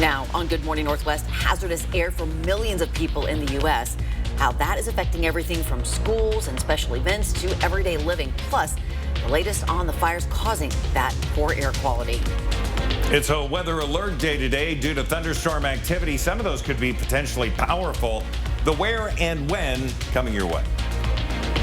Now, on Good Morning Northwest, hazardous air for millions of people in the U.S. How that is affecting everything from schools and special events to everyday living. Plus, the latest on the fires causing that poor air quality. It's a weather alert day today due to thunderstorm activity. Some of those could be potentially powerful. The where and when coming your way.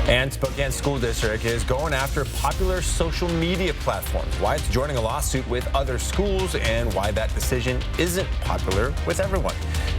And Spokane School District is going after popular social media platforms. Why it's joining a lawsuit with other schools and why that decision isn't popular with everyone.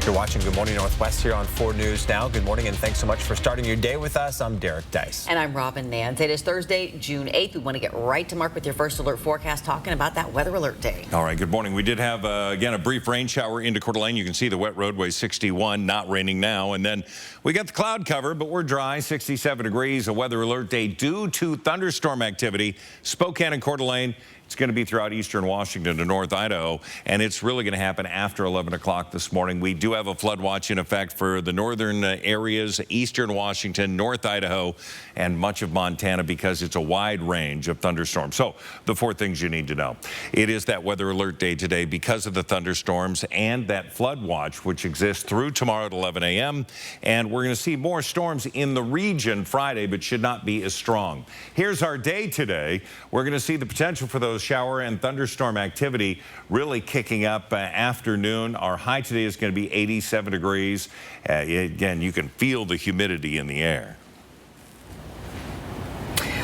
You're watching Good Morning Northwest here on 4 News Now. Good morning and thanks so much for starting your day with us. I'm Derek Dice. And I'm Robin Nance. It is Thursday, June 8th. We want to get right to Mark with your first alert forecast, talking about that weather alert day. All right, good morning. We did have, again, a brief rain shower into Coeur d'Alene. You can see the wet roadway 61, not raining now. And then we got the cloud cover, but we're dry, 67 degrees. A weather alert day due to thunderstorm activity. Spokane and Coeur d'Alene. It's going to be throughout eastern Washington to North Idaho, and it's really going to happen after 11 o'clock this morning. We do have a flood watch in effect for the northern areas, eastern Washington, North Idaho, and much of Montana because it's a wide range of thunderstorms. So the 4 things you need to know. It is that weather alert day today because of the thunderstorms and that flood watch, which exists through tomorrow at 11 a.m. And we're going to see more storms in the region Friday, but should not be as strong. Here's our day today. We're going to see the potential for those shower and thunderstorm activity really kicking up afternoon. Our high today is going to be 87 degrees. Again, you can feel the humidity in the air.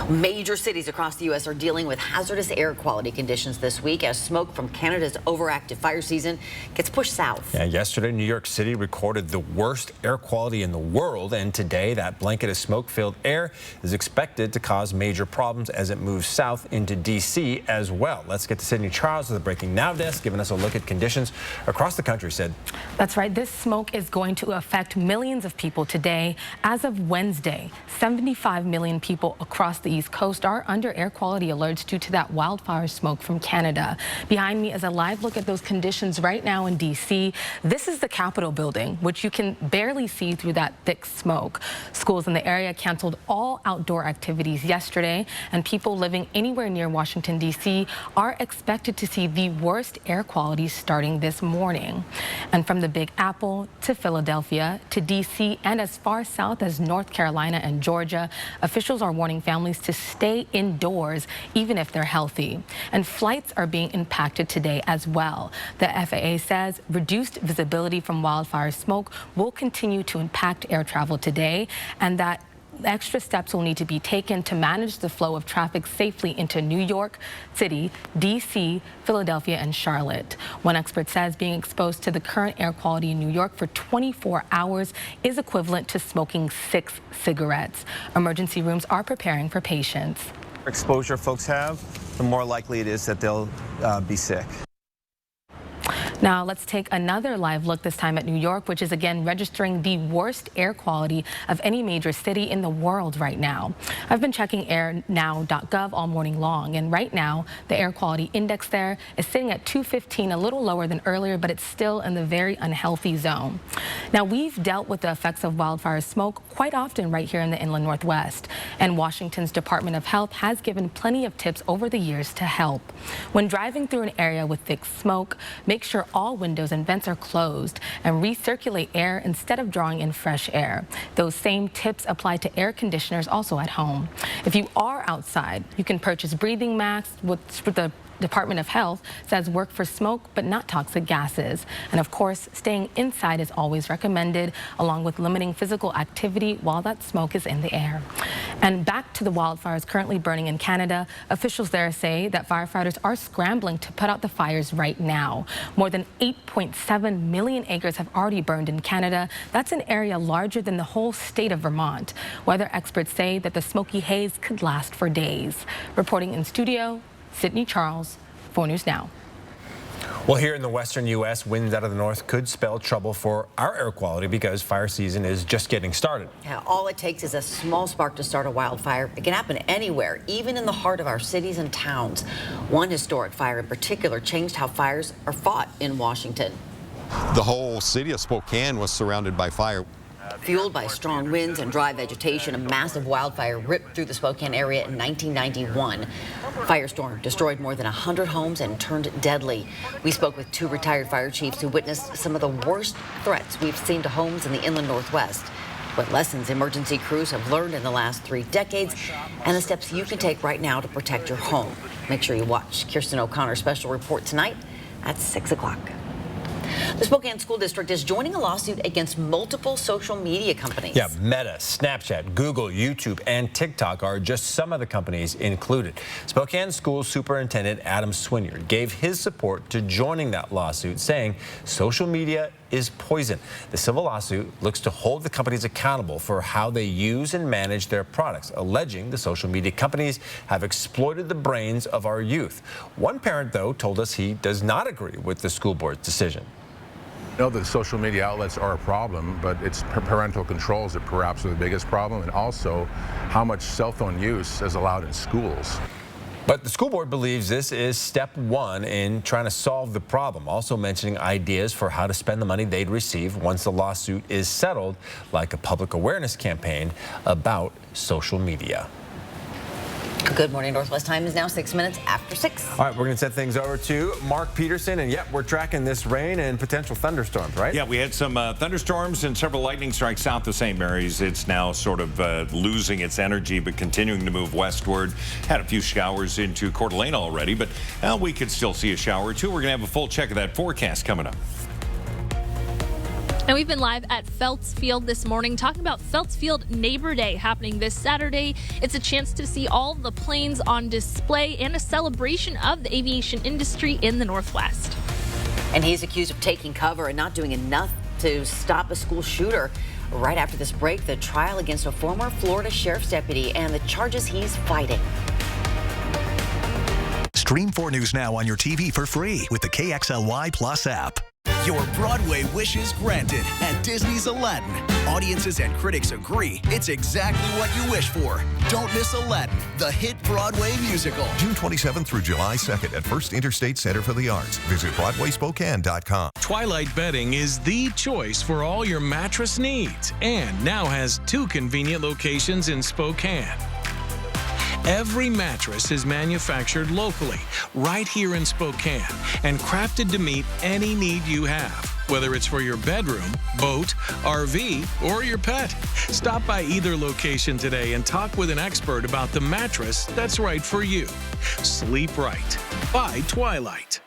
Major cities across the U.S. are dealing with hazardous air quality conditions this week as smoke from Canada's overactive fire season gets pushed south. Yeah, yesterday, New York City recorded the worst air quality in the world, and today that blanket of smoke-filled air is expected to cause major problems as it moves south into D.C. as well. Let's get to Sydney Charles with the Breaking Now desk, giving us a look at conditions across the country, Sid. That's right. This smoke is going to affect millions of people today. As of Wednesday, 75 million people across the East Coast are under air quality alerts due to that wildfire smoke from Canada. Behind me is a live look at those conditions right now in D.C. This is the Capitol building, which you can barely see through that thick smoke. Schools in the area canceled all outdoor activities yesterday, and people living anywhere near Washington, D.C. are expected to see the worst air quality starting this morning. And from the Big Apple to Philadelphia to D.C. and as far south as North Carolina and Georgia, officials are warning families to stay indoors even if they're healthy. And flights are being impacted today as well. The FAA says reduced visibility from wildfire smoke will continue to impact air travel today, and that extra steps will need to be taken to manage the flow of traffic safely into New York City, D.C., Philadelphia, and Charlotte. One expert says being exposed to the current air quality in New York for 24 hours is equivalent to smoking 6 cigarettes. Emergency rooms are preparing for patients. The exposure folks have, the more likely it is that they'll be sick. Now let's take another live look, this time at New York, which is again registering the worst air quality of any major city in the world right now. I've been checking airnow.gov all morning long, and right now the air quality index there is sitting at 215, a little lower than earlier, but it's still in the very unhealthy zone. Now we've dealt with the effects of wildfire smoke quite often right here in the inland Northwest, and Washington's Department of Health has given plenty of tips over the years to help. When driving through an area with thick smoke, make sure all windows and vents are closed and recirculate air instead of drawing in fresh air. Those same tips apply to air conditioners also at home. If you are outside, you can purchase breathing masks with the Department of Health says work for smoke but not toxic gases. And of course, staying inside is always recommended, along with limiting physical activity while that smoke is in the air. And back to the wildfires currently burning in Canada, officials there say that firefighters are scrambling to put out the fires right now. More than 8.7 million acres have already burned in Canada. That's an area larger than the whole state of Vermont. Weather experts say that the smoky haze could last for days. Reporting in studio, Sydney Charles, 4 News Now. Well, here in the western U.S., winds out of the north could spell trouble for our air quality because fire season is just getting started. Yeah, all it takes is a small spark to start a wildfire. It can happen anywhere, even in the heart of our cities and towns. One historic fire in particular changed how fires are fought in Washington. The whole city of Spokane was surrounded by fire. Fueled by strong winds and dry vegetation, a massive wildfire ripped through the Spokane area in 1991. Firestorm destroyed more than 100 homes and turned deadly. We spoke with 2 retired fire chiefs who witnessed some of the worst threats we've seen to homes in the inland Northwest. What lessons emergency crews have learned in the last 3 decades and the steps you can take right now to protect your home. Make sure you watch Kirsten O'Connor's special report tonight at 6 o'clock. The Spokane School District is joining a lawsuit against multiple social media companies. Yeah, Meta, Snapchat, Google, YouTube, and TikTok are just some of the companies included. Spokane School Superintendent Adam Swinyard gave his support to joining that lawsuit, saying social media is poison. The civil lawsuit looks to hold the companies accountable for how they use and manage their products, alleging the social media companies have exploited the brains of our youth. One parent, though, told us he does not agree with the school board's decision. I know that social media outlets are a problem, but it's parental controls that perhaps are the biggest problem, and also how much cell phone use is allowed in schools. But the school board believes this is step 1 in trying to solve the problem, also mentioning ideas for how to spend the money they'd receive once the lawsuit is settled, like a public awareness campaign about social media. Good morning, Northwest. Time is now 6 minutes after 6. All right, we're going to send things over to Mark Peterson, and yep, we're tracking this rain and potential thunderstorms, right? Yeah, we had some thunderstorms and several lightning strikes south of St. Mary's. It's now sort of losing its energy, but continuing to move westward. Had a few showers into Coeur d'Alene already, but we could still see a shower or two. We're going to have a full check of that forecast coming up. And we've been live at Feltz Field this morning talking about Feltz Field Neighbor Day happening this Saturday. It's a chance to see all the planes on display and a celebration of the aviation industry in the Northwest. And he's accused of taking cover and not doing enough to stop a school shooter. Right after this break, the trial against a former Florida sheriff's deputy and the charges he's fighting. Stream 4 News now on your TV for free with the KXLY Plus app. Your Broadway wishes granted at Disney's Aladdin. Audiences and critics agree it's exactly what you wish for. Don't miss Aladdin, the hit Broadway musical. June 27th through July 2nd at First Interstate Center for the Arts. Visit BroadwaySpokane.com. Twilight Bedding is the choice for all your mattress needs and now has 2 convenient locations in Spokane. Every mattress is manufactured locally, right here in Spokane, and crafted to meet any need you have, whether it's for your bedroom, boat, RV, or your pet. Stop by either location today and talk with an expert about the mattress that's right for you. Sleep right by Twilight.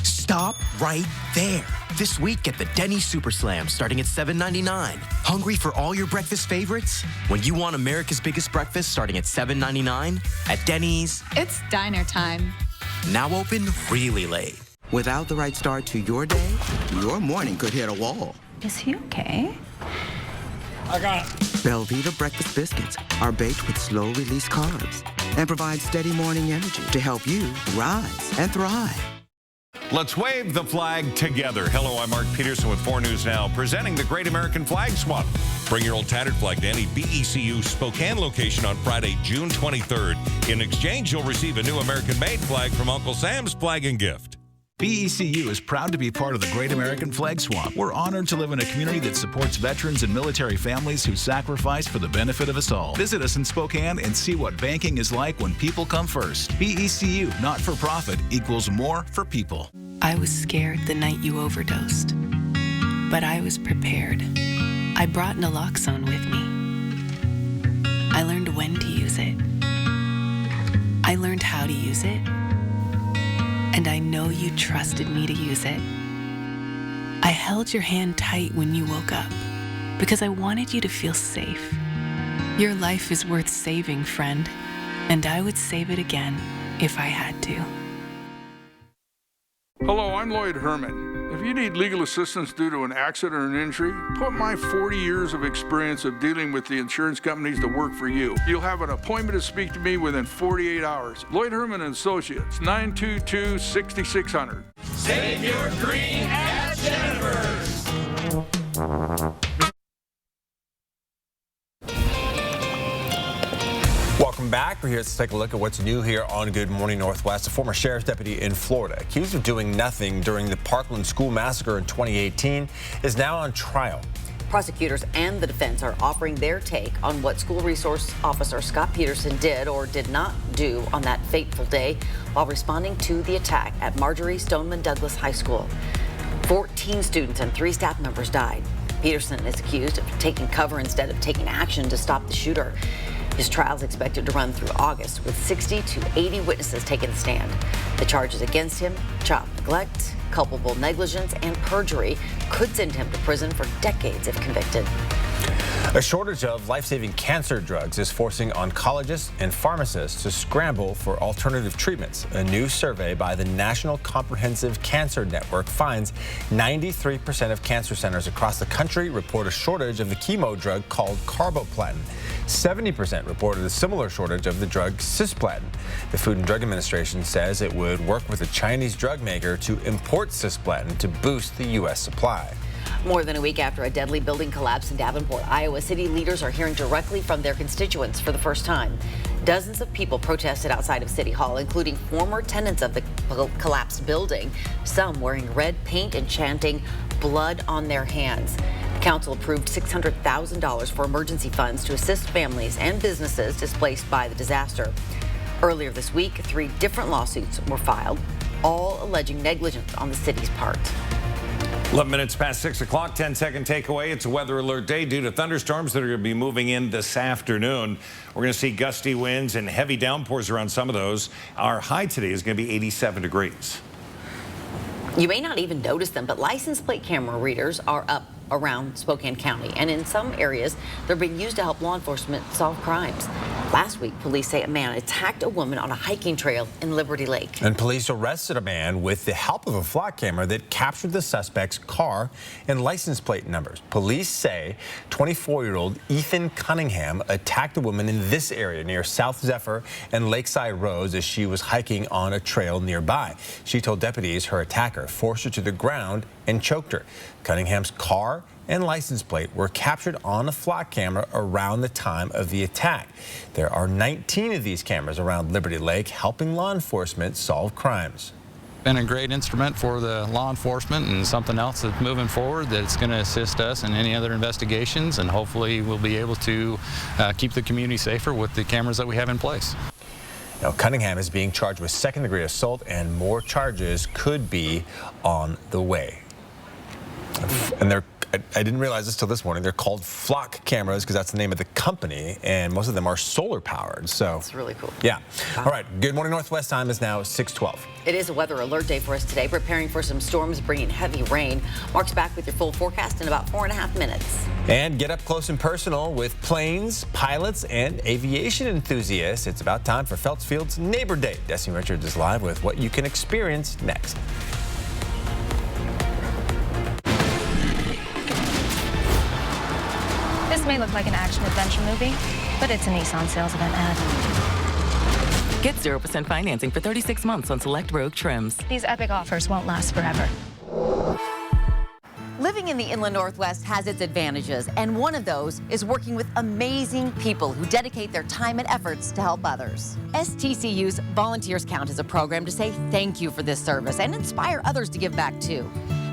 Stop right there. This week, get the Denny's Super Slam starting at $7.99. Hungry for all your breakfast favorites? When you want America's biggest breakfast starting at $7.99 at Denny's. It's diner time. Now open really late. Without the right start to your day, your morning could hit a wall. Is he okay? I got it. Belvita breakfast biscuits are baked with slow-release carbs and provide steady morning energy to help you rise and thrive. Let's wave the flag together. Hello, I'm Mark Peterson with 4 News Now, presenting the Great American Flag Swap. Bring your old tattered flag to any BECU Spokane location on Friday, June 23rd. In exchange, you'll receive a new American-made flag from Uncle Sam's Flag and Gift. BECU is proud to be part of the Great American Flag Swap. We're honored to live in a community that supports veterans and military families who sacrifice for the benefit of us all. Visit us in Spokane and see what banking is like when people come first. BECU, not for profit, equals more for people. I was scared the night you overdosed, but I was prepared. I brought naloxone with me. I learned when to use it. I learned how to use it. And I know you trusted me to use it. I held your hand tight when you woke up because I wanted you to feel safe. Your life is worth saving, friend, and I would save it again if I had to. Hello, I'm Lloyd Herman. If you need legal assistance due to an accident or an injury, put my 40 years of experience of dealing with the insurance companies to work for you. You'll have an appointment to speak to me within 48 hours. Lloyd Herman & Associates, 922-6600. Save your green at Jennifer's. Welcome Welcome back. We're here to take a look at what's new here on Good Morning Northwest. A former sheriff's deputy in Florida, accused of doing nothing during the Parkland school massacre in 2018, is now on trial. Prosecutors and the defense are offering their take on what school resource officer Scott Peterson did or did not do on that fateful day while responding to the attack at Marjory Stoneman Douglas High School. 14 students and 3 staff members died. Peterson is accused of taking cover instead of taking action to stop the shooter. His trial is expected to run through August, with 60 to 80 witnesses taking the stand. The charges against him, child neglect, culpable negligence, and perjury, could send him to prison for decades if convicted. A shortage of life-saving cancer drugs is forcing oncologists and pharmacists to scramble for alternative treatments. A new survey by the National Comprehensive Cancer Network finds 93% of cancer centers across the country report a shortage of the chemo drug called carboplatin. 70% reported a similar shortage of the drug cisplatin. The Food and Drug Administration says it would work with a Chinese drug maker to import cisplatin to boost the U.S. supply. More than a week after a deadly building collapse in Davenport, Iowa, city leaders are hearing directly from their constituents for the first time. Dozens of people protested outside of City Hall, including former tenants of the collapsed building, some wearing red paint and chanting "blood on their hands." The council approved $600,000 for emergency funds to assist families and businesses displaced by the disaster. Earlier this week, 3 different lawsuits were filed, all alleging negligence on the city's part. 11 minutes past 6 o'clock, 10-second takeaway. It's a weather alert day due to thunderstorms that are going to be moving in this afternoon. We're going to see gusty winds and heavy downpours around some of those. Our high today is going to be 87 degrees. You may not even notice them, but license plate camera readers are up around Spokane County, and in some areas they're being used to help law enforcement solve crimes. Last week, police say a man attacked a woman on a hiking trail in Liberty Lake. And police arrested a man with the help of a flock camera that captured the suspect's car and license plate numbers. Police say 24-year-old Ethan Cunningham attacked a woman in this area near South Zephyr and Lakeside Roads as she was hiking on a trail nearby. She told deputies her attacker forced her to the ground and choked her. Cunningham's car and license plate were captured on a flock camera around the time of the attack. There are 19 of these cameras around Liberty Lake helping law enforcement solve crimes. Been a great instrument for the law enforcement and something else that's moving forward that's going to assist us in any other investigations, and hopefully we'll be able to keep the community safer with the cameras that we have in place. Now, Cunningham is being charged with second-degree assault, and more charges could be on the way. And I didn't realize this till this morning. They're called flock cameras because that's the name of the company, and most of them are solar powered. So that's really cool. Yeah. Wow. All right. Good Morning Northwest time is now 6:12. It is a weather alert day for us today, preparing for some storms bringing heavy rain. Mark's back with your full forecast in about 4.5 minutes. And get up close and personal with planes, pilots, and aviation enthusiasts. It's about time for Phelps Field's Neighbor Day. Desi Richards is live with what you can experience next. This may look like an action-adventure movie, but it's a Nissan sales event ad. Get 0% financing for 36 months on select Rogue trims. These epic offers won't last forever. Living in the Inland Northwest has its advantages, and one of those is working with amazing people who dedicate their time and efforts to help others. STCU's Volunteers Count is a program to say thank you for this service and inspire others to give back too.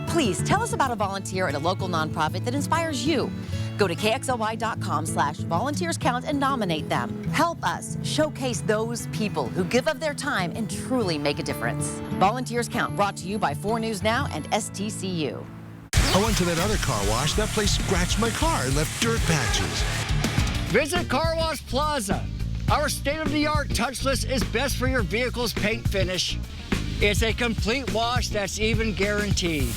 Please tell us about a volunteer at a local nonprofit that inspires you. Go to KXLY.com/volunteerscount and nominate them. Help us showcase those people who give of their time and truly make a difference. Volunteers Count, brought to you by 4 News Now and STCU. I went to that other car wash. That place scratched my car and left dirt patches. Visit Car Wash Plaza. Our state-of-the-art touchless is best for your vehicle's paint finish. It's a complete wash that's even guaranteed.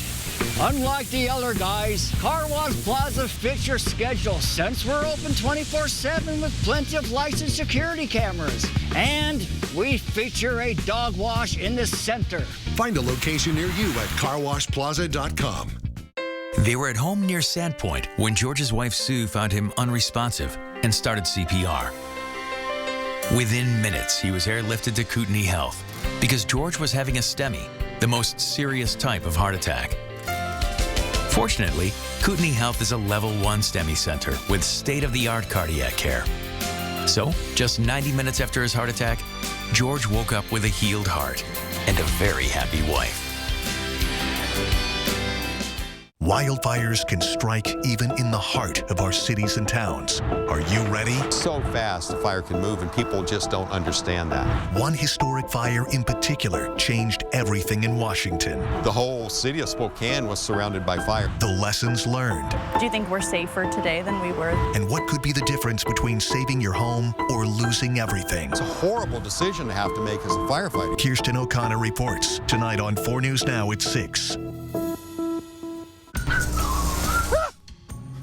Unlike the other guys, Car Wash Plaza fits your schedule since we're open 24/7 with plenty of licensed security cameras. And we feature a dog wash in the center. Find a location near you at carwashplaza.com. They were at home near Sandpoint when George's wife Sue found him unresponsive and started CPR. Within minutes, he was airlifted to Kootenai Health because George was having a STEMI, the most serious type of heart attack. Fortunately, Kootenai Health is a level 1 STEMI center with state-of-the-art cardiac care. So, just 90 minutes after his heart attack, George woke up with a healed heart and a very happy wife. Wildfires can strike even in the heart of our cities and towns. Are you ready? So fast, the fire can move, and people just don't understand that. One historic fire in particular changed everything in Washington. The whole city of Spokane was surrounded by fire. The lessons learned. Do you think we're safer today than we were? And what could be the difference between saving your home or losing everything? It's a horrible decision to have to make as a firefighter. Kirsten O'Connor reports tonight on 4 News Now at 6.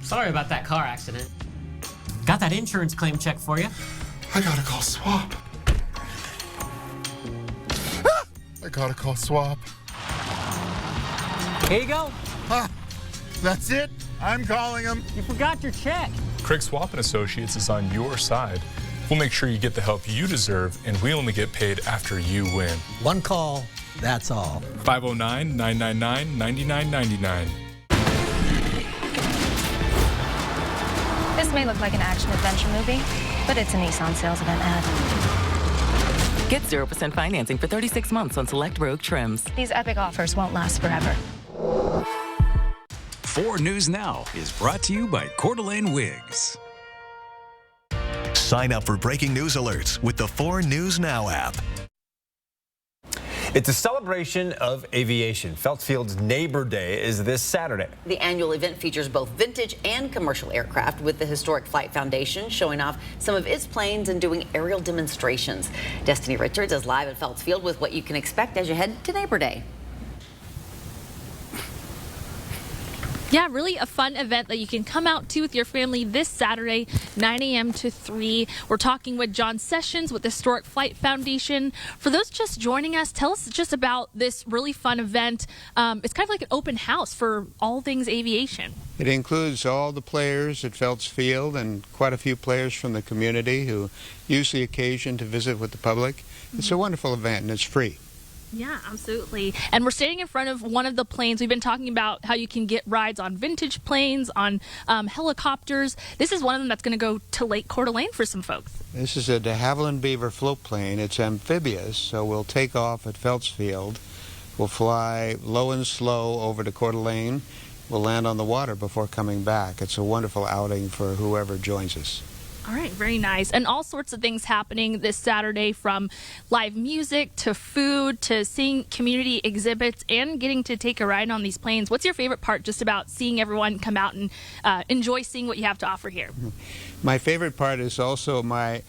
Sorry about that car accident. Got that insurance claim check for you. I gotta call SWAP. I gotta call SWAP. Here you go. That's it? I'm calling them. You forgot your check. Craig Swap & Associates is on your side. We'll make sure you get the help you deserve, and we only get paid after you win. One call, that's all. 509-999-9999. This may look like an action-adventure movie, but it's a Nissan sales event ad. Get 0% financing for 36 months on select Rogue trims. These epic offers won't last forever. 4 News Now is brought to you by Coeur d'Alene Wigs. Sign up for breaking news alerts with the 4 News Now app. It's a celebration of aviation. Phelps Field's Neighbor Day is this Saturday. The annual event features both vintage and commercial aircraft, with the Historic Flight Foundation showing off some of its planes and doing aerial demonstrations. Destiny Richards is live at Phelps Field with what you can expect as you head to Neighbor Day. Yeah, really a fun event that you can come out to with your family this Saturday, 9 a.m. to 3. We're talking with John Sessions with the Historic Flight Foundation. For those just joining us, tell us just about this really fun event. It's kind of like an open house for all things aviation. It includes all the players at Phelps Field and quite a few players from the community who use the occasion to visit with the public. It's a wonderful event, and it's free. Yeah, absolutely. And we're standing in front of one of the planes. We've been talking about how you can get rides on vintage planes, on helicopters. This is one of them that's going to go to Lake Coeur d'Alene for some folks. This is a de Havilland Beaver float plane. It's amphibious, so we'll take off at Phelps Field. We'll fly low and slow over to Coeur d'Alene. We'll land on the water before coming back. It's a wonderful outing for whoever joins us. All right, very nice. And all sorts of things happening this Saturday, from live music to food to seeing community exhibits and getting to take a ride on these planes. What's your favorite part just about seeing everyone come out and enjoy seeing what you have to offer here? My favorite part is also my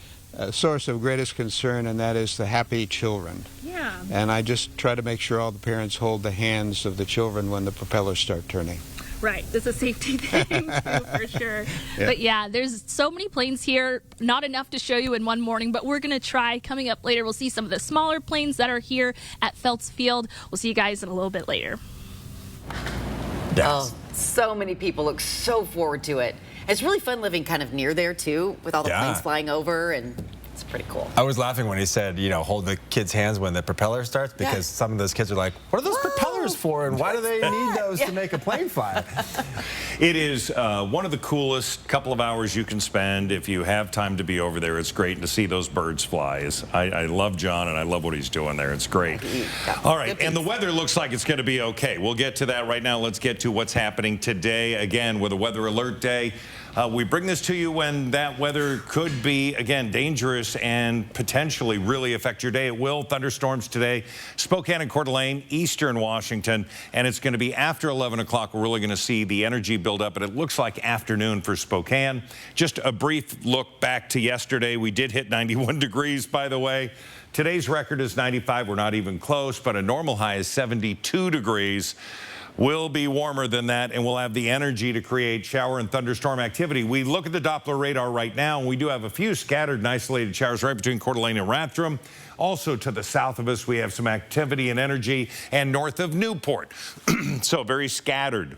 source of greatest concern, and that is the happy children. Yeah. And I just try to make sure all the parents hold the hands of the children when the propellers start turning. Right, it's a safety thing too, for sure. Yeah. But yeah, there's so many planes here, not enough to show you in one morning, but we're going to try. Coming up later, we'll see some of the smaller planes that are here at Phelps Field. We'll see you guys in a little bit later. Oh, so many people look so forward to it. It's really fun living kind of near there too, with all the planes flying over, and it's pretty cool. I was laughing when he said, you know, hold the kids' hands when the propeller starts, because some of those kids are like, what are those propellers for, and why do they need those to make a plane fly? It is one of the coolest couple of hours you can spend if you have time to be over there. It's great to see those birds fly. I love John, and I love what he's doing there. It's great. All right, and the weather looks like it's going to be okay. We'll get to that right now. Let's get to what's happening today, again, with a weather alert day. We bring this to you when that weather could be, again, dangerous and potentially really affect your day. It will. Thunderstorms today, Spokane and Coeur d'Alene, eastern Washington, and it's going to be after 11 o'clock. We're really going to see the energy build up, and it looks like afternoon for Spokane. Just a brief look back to yesterday. We did hit 91 degrees, by the way. Today's record is 95. We're not even close, but a normal high is 72 degrees. Will be warmer than that, and we'll have the energy to create shower and thunderstorm activity. We look at the Doppler radar right now, and we do have a few scattered and isolated showers right between Coeur d'Alene and Rathdrum. Also to the south of us, we have some activity and energy, and north of Newport. So very scattered.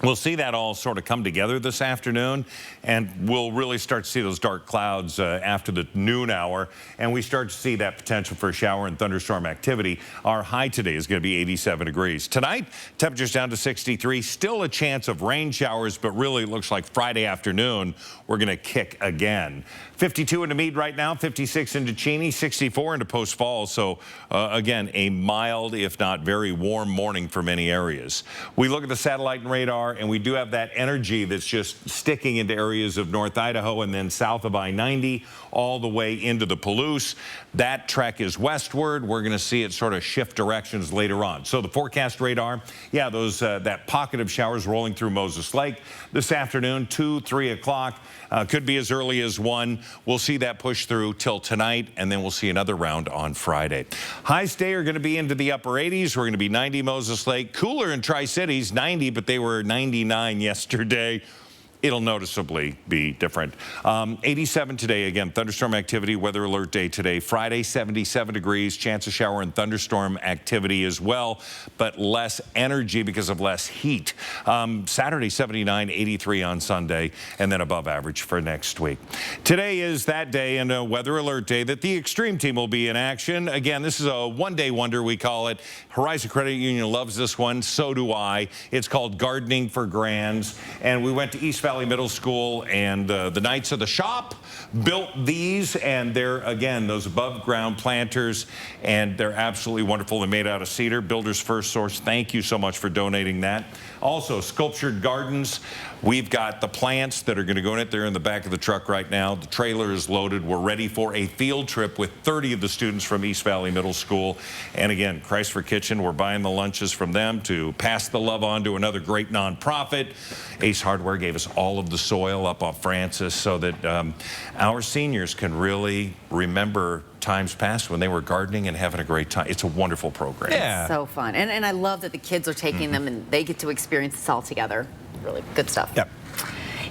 We'll see that all sort of come together this afternoon, and we'll really start to see those dark clouds after the noon hour, and we start to see that potential for shower and thunderstorm activity. Our high today is going to be 87 degrees. Tonight, temperatures down to 63. Still a chance of rain showers, but really it looks like Friday afternoon we're going to kick again. 52 into Meade right now, 56 into Cheney, 64 into Post Falls. So again, a mild, if not very warm morning for many areas. We look at the satellite and radar, and we do have that energy that's just sticking into areas of North Idaho and then south of I-90 all the way into the Palouse. That trek is westward. We're going to see it sort of shift directions later on. So the forecast radar, yeah, those that pocket of showers rolling through Moses Lake this afternoon, 2, 3 o'clock. Could be as early as 1. We'll see that push through till tonight, and then we'll see another round on Friday. Highs today are going to be into the upper 80s. We're going to be 90 Moses Lake. Cooler in Tri-Cities, 90, but they were 99 yesterday. It'll noticeably be different. 87 today. Again, thunderstorm activity, weather alert day today. Friday, 77 degrees. Chance of shower and thunderstorm activity as well, but less energy because of less heat. Saturday, 79, 83 on Sunday, and then above average for next week. Today is that day and a weather alert day that the Extreme team will be in action. Again, this is a one-day wonder, we call it. Horizon Credit Union loves this one. So do I. It's called Gardening for Grands, and we went to East Valley Middle School, and the Knights of the Shop built these, and they're, again, those above ground planters, and they're absolutely wonderful. They're made out of cedar. Builder's First Source, thank you so much for donating that. Also, Sculptured Gardens. We've got the plants that are going to go in it. They're in the back of the truck right now. The trailer is loaded. We're ready for a field trip with 30 of the students from East Valley Middle School. And again, Christ for Kitchen, we're buying the lunches from them to pass the love on to another great nonprofit. Ace Hardware gave us all of the soil up off Francis so that our seniors can really remember times past when they were gardening and having a great time. It's a wonderful program. Yeah. It's so fun. And I love that the kids are taking them and they get to experience this all together. Really good stuff. Yep.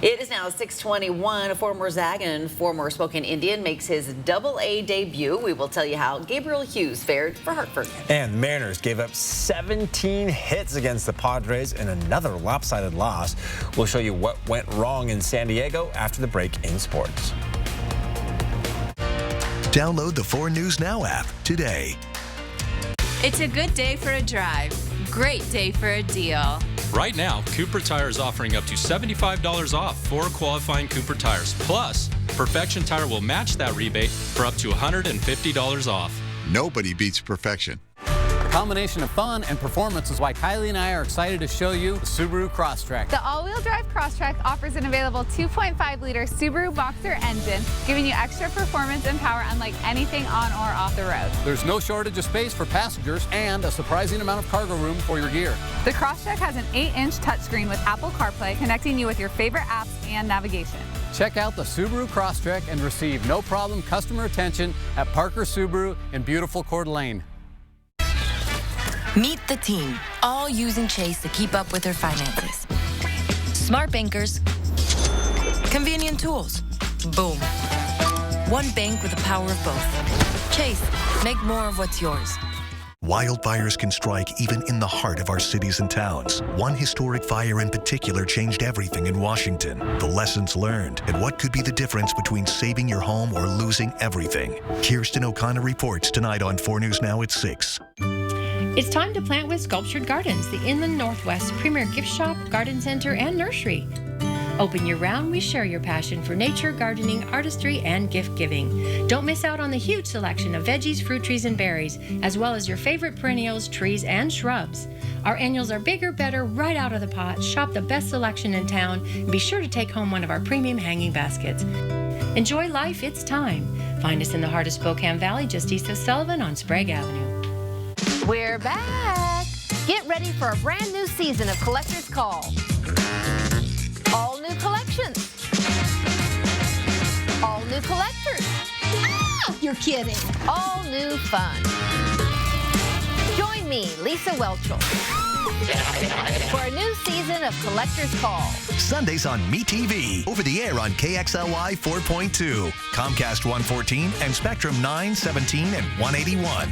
It is now 6:21. A former Zag and former Spokane Indian makes his Double-A debut. We will tell you how Gabriel Hughes fared for Hartford. And the Mariners gave up 17 hits against the Padres in another lopsided loss. We'll show you what went wrong in San Diego after the break in sports. Download the 4 News Now app today. It's a good day for a drive. Great day for a deal. Right now, Cooper Tire is offering up to $75 off 4 qualifying Cooper tires. Plus, Perfection Tire will match that rebate for up to $150 off. Nobody beats perfection. A combination of fun and performance is why Kylie and I are excited to show you the Subaru Crosstrek. The all-wheel drive Crosstrek offers an available 2.5-liter Subaru Boxer engine, giving you extra performance and power unlike anything on or off the road. There's no shortage of space for passengers and a surprising amount of cargo room for your gear. The Crosstrek has an 8-inch touchscreen with Apple CarPlay, connecting you with your favorite apps and navigation. Check out the Subaru Crosstrek and receive no-problem customer attention at Parker Subaru in beautiful Coeur d'Alene. Meet the team, all using Chase to keep up with their finances. Smart bankers, convenient tools. Boom. One bank with the power of both. Chase, make more of what's yours. Wildfires can strike even in the heart of our cities and towns. One historic fire in particular changed everything in Washington. The lessons learned and what could be the difference between saving your home or losing everything. Kirsten O'Connor reports tonight on 4 News Now at 6. It's time to plant with Sculptured Gardens, the Inland Northwest premier gift shop, garden center, and nursery. Open year-round, we share your passion for nature, gardening, artistry, and gift-giving. Don't miss out on the huge selection of veggies, fruit trees, and berries, as well as your favorite perennials, trees, and shrubs. Our annuals are bigger, better, right out of the pot. Shop the best selection in town, and be sure to take home one of our premium hanging baskets. Enjoy life, it's time. Find us in the heart of Spokane Valley, just east of Sullivan on Sprague Avenue. We're back. Get ready for a brand new season of Collector's Call. All new collections. All new collectors. Ah, you're kidding. All new fun. Join me, Lisa Welchel, for a new season of Collector's Call. Sundays on MeTV. Over the air on KXLY 4.2, Comcast 114, and Spectrum 9, 17, and 181.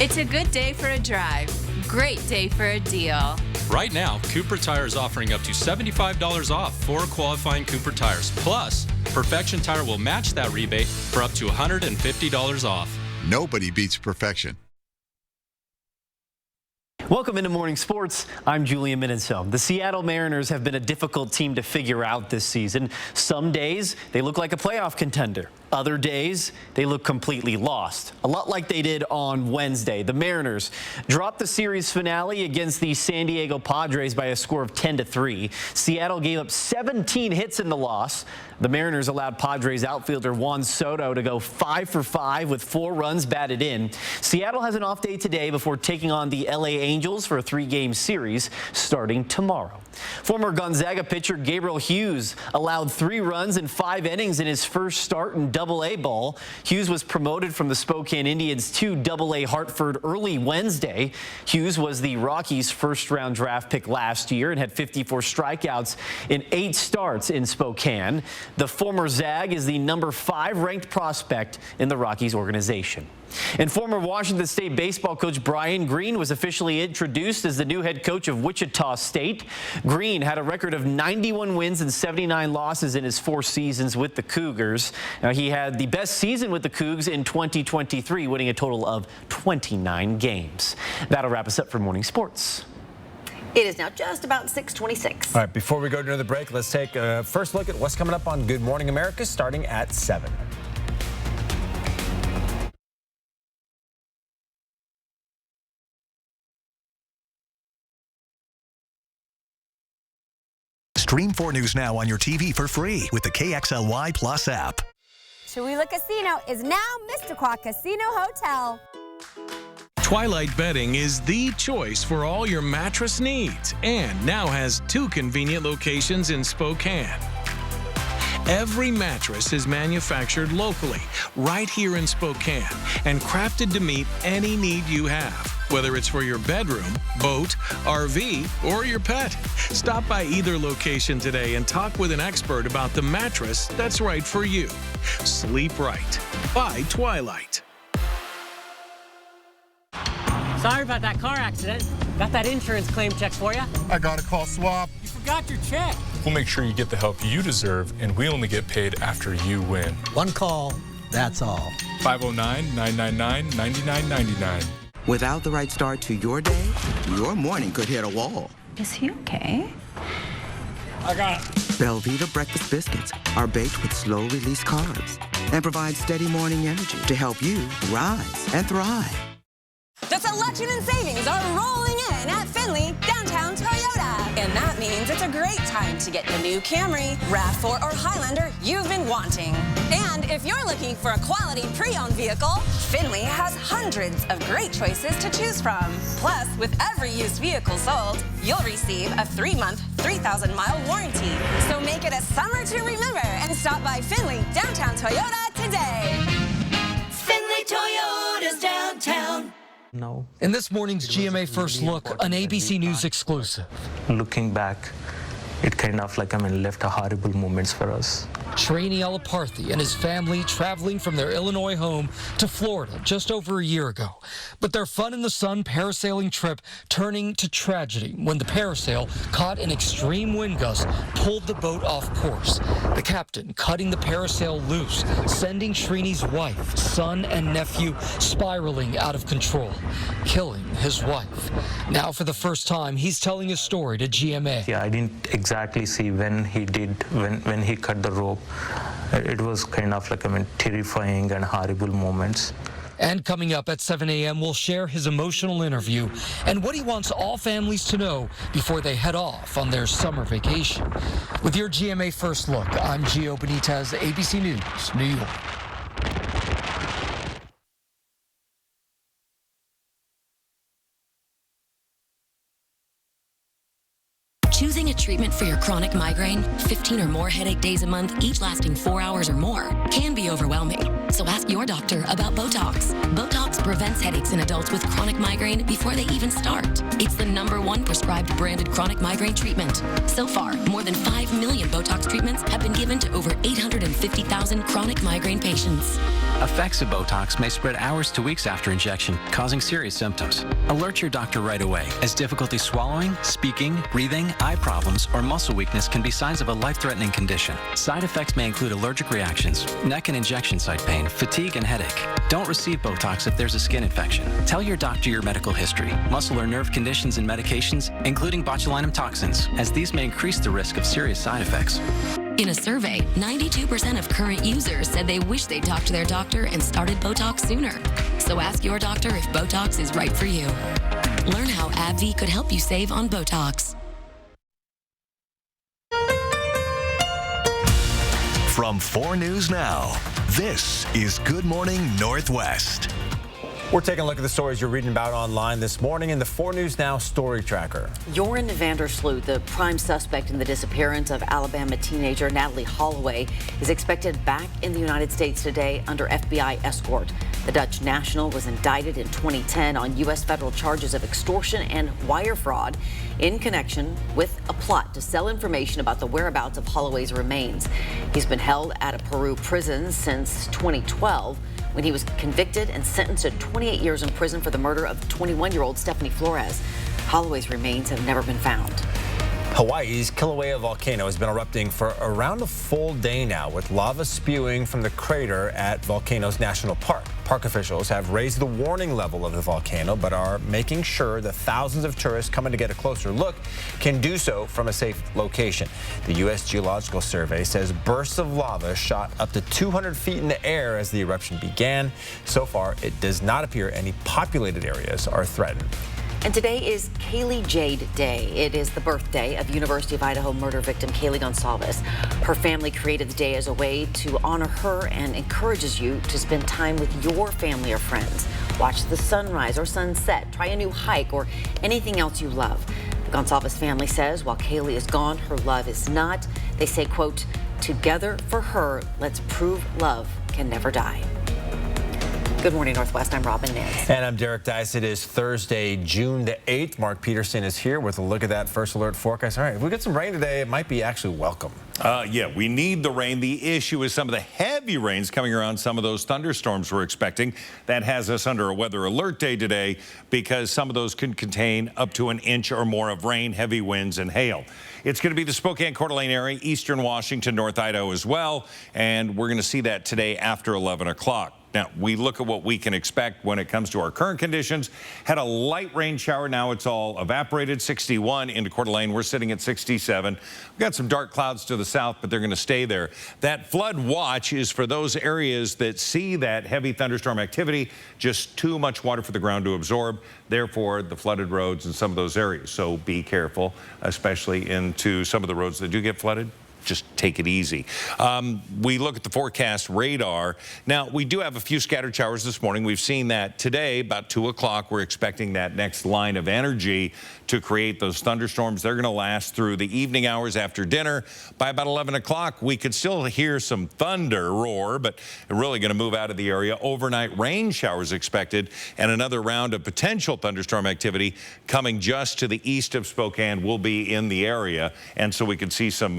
It's a good day for a drive. Great day for a deal. Right now, Cooper Tire is offering up to $75 off 4 qualifying Cooper tires. Plus, Perfection Tire will match that rebate for up to $150 off. Nobody beats perfection. Welcome into Morning Sports. I'm Julian Minenso. The Seattle Mariners have been a difficult team to figure out this season. Some days, they look like a playoff contender. Other days, they look completely lost. A lot like they did on Wednesday. The Mariners dropped the series finale against the San Diego Padres by a score of 10-3. Seattle gave up 17 hits in the loss. The Mariners allowed Padres outfielder Juan Soto to go 5 for 5 with 4 runs batted in. Seattle has an off day today before taking on the LA Angels for a 3-game series starting tomorrow. Former Gonzaga pitcher Gabriel Hughes allowed 3 runs in 5 innings in his first start in Double-A ball. Hughes was promoted from the Spokane Indians to Double-A Hartford early Wednesday. Hughes was the Rockies' first-round draft pick last year and had 54 strikeouts in 8 starts in Spokane. The former Zag is the number 5 ranked prospect in the Rockies organization. And former Washington State baseball coach Brian Green was officially introduced as the new head coach of Wichita State. Green had a record of 91 wins and 79 losses in his 4 seasons with the Cougars. Now, he had the best season with the Cougs in 2023, winning a total of 29 games. That'll wrap us up for Morning Sports. It is now just about 6:26. All right, before we go to another break, let's take a first look at what's coming up on Good Morning America starting at 7. Stream 4 News now on your TV for free with the KXLY Plus app. Chula Casino is now Missisquoi Casino Hotel. Twilight Bedding is the choice for all your mattress needs and now has 2 convenient locations in Spokane. Every mattress is manufactured locally, right here in Spokane, and crafted to meet any need you have, whether it's for your bedroom, boat, RV, or your pet. Stop by either location today and talk with an expert about the mattress that's right for you. Sleep right by Twilight. Sorry about that car accident. Got that insurance claim check for you. I got a call swap. You forgot your check. We'll make sure you get the help you deserve, and we only get paid after you win. One call, that's all. 509-999-9999. Without the right start to your day, your morning could hit a wall. Is he okay? I got it. Belvita breakfast biscuits are baked with slow-release carbs and provide steady morning energy to help you rise and thrive. The selection and savings are rolling in at Findlay Downtown Toyota. And that means it's a great time to get the new Camry, RAV4, or Highlander you've been wanting. And if you're looking for a quality pre-owned vehicle, Findlay has hundreds of great choices to choose from. Plus, with every used vehicle sold, you'll receive a 3-month, 3,000-mile warranty. So make it a summer to remember and stop by Findlay Downtown Toyota today. Findlay Toyota's downtown. No. In this morning's GMA First Look, an ABC News exclusive. Looking back, it kind of left a horrible moments for us. Trainee Alaparthy and his family traveling from their Illinois home to Florida just over a year ago. But their fun in the sun parasailing trip turning to tragedy when the parasail caught an extreme wind gust pulled the boat off course. The captain cutting the parasail loose, sending Srini's wife, son, and nephew spiraling out of control, killing his wife. Now for the first time, he's telling his story to GMA. Yeah, I didn't exactly see when he cut the rope. It was kind of terrifying and horrible moments. And coming up at 7 a.m., we'll share his emotional interview and what he wants all families to know before they head off on their summer vacation. With your GMA First Look, I'm Gio Benitez, ABC News, New York. Choosing a treatment for your chronic migraine, 15 or more headache days a month, each lasting 4 hours or more, can be overwhelming. So ask your doctor about Botox. Botox prevents headaches in adults with chronic migraine before they even start. It's the #1 prescribed branded chronic migraine treatment. So far, more than 5 million Botox treatments have been given to over 850,000 chronic migraine patients. Effects of Botox may spread hours to weeks after injection, causing serious symptoms. Alert your doctor right away, as difficulty swallowing, speaking, breathing, eye problems, or muscle weakness can be signs of a life-threatening condition. Side effects may include allergic reactions, neck and injection site pain, fatigue, and headache. Don't receive Botox if there's a skin infection. Tell your doctor your medical history, muscle or nerve conditions and medications, including botulinum toxins, as these may increase the risk of serious side effects. In a survey, 92% of current users said they wish they talked to their doctor and started Botox sooner. So ask your doctor if Botox is right for you. Learn how AbbVie could help you save on Botox. From 4 News Now, this is Good Morning Northwest. We're taking a look at the stories you're reading about online this morning in the 4 News Now Story Tracker. Joran Vandersloot, the prime suspect in the disappearance of Alabama teenager Natalee Holloway, is expected back in the United States today under FBI escort. The Dutch national was indicted in 2010 on U.S. federal charges of extortion and wire fraud in connection with a plot to sell information about the whereabouts of Holloway's remains. He's been held at a Peru prison since 2012. When he was convicted and sentenced to 28 years in prison for the murder of 21-year-old Stephanie Flores. Holloway's remains have never been found. Hawaii's Kilauea volcano has been erupting for around a full day now, with lava spewing from the crater at Volcanoes National Park. Park officials have raised the warning level of the volcano, but are making sure that thousands of tourists coming to get a closer look can do so from a safe location. The U.S. Geological Survey says bursts of lava shot up to 200 feet in the air as the eruption began. So far, it does not appear any populated areas are threatened. And today is Kaylee Jade Day. It is the birthday of University of Idaho murder victim Kaylee Goncalves. Her family created the day as a way to honor her and encourages you to spend time with your family or friends. Watch the sunrise or sunset, try a new hike, or anything else you love. The Goncalves family says while Kaylee is gone, her love is not. They say, quote, "Together for her, let's prove love can never die." Good morning, Northwest. I'm Robin Nance. And I'm Derek Dice. It is Thursday, June the 8th. Mark Peterson is here with a look at that first alert forecast. All right, if we get some rain today, it might be actually welcome. Yeah, we need the rain. The issue is some of the heavy rains coming around some of those thunderstorms we're expecting. That has us under a weather alert day today because some of those could contain up to an inch or more of rain, heavy winds, and hail. It's going to be the Spokane Coeur d'Alene area, eastern Washington, North Idaho as well, and we're going to see that today after 11 o'clock. Now, we look at what we can expect when it comes to our current conditions. Had a light rain shower. Now it's all evaporated. 61 into Coeur d'Alene. We're sitting at 67. We've got some dark clouds to the south, but they're going to stay there. That flood watch is for those areas that see that heavy thunderstorm activity, just too much water for the ground to absorb. Therefore, the flooded roads in some of those areas. So be careful, especially into some of the roads that do get flooded. Just take it easy. We look at the forecast radar. Now, we do have a few scattered showers this morning. We've seen that today, about 2 o'clock. We're expecting that next line of energy to create those thunderstorms. They're going to last through the evening hours after dinner. By about 11 o'clock, we could still hear some thunder roar, but really going to move out of the area. Overnight rain showers expected, and another round of potential thunderstorm activity coming just to the east of Spokane will be in the area, and so we could see some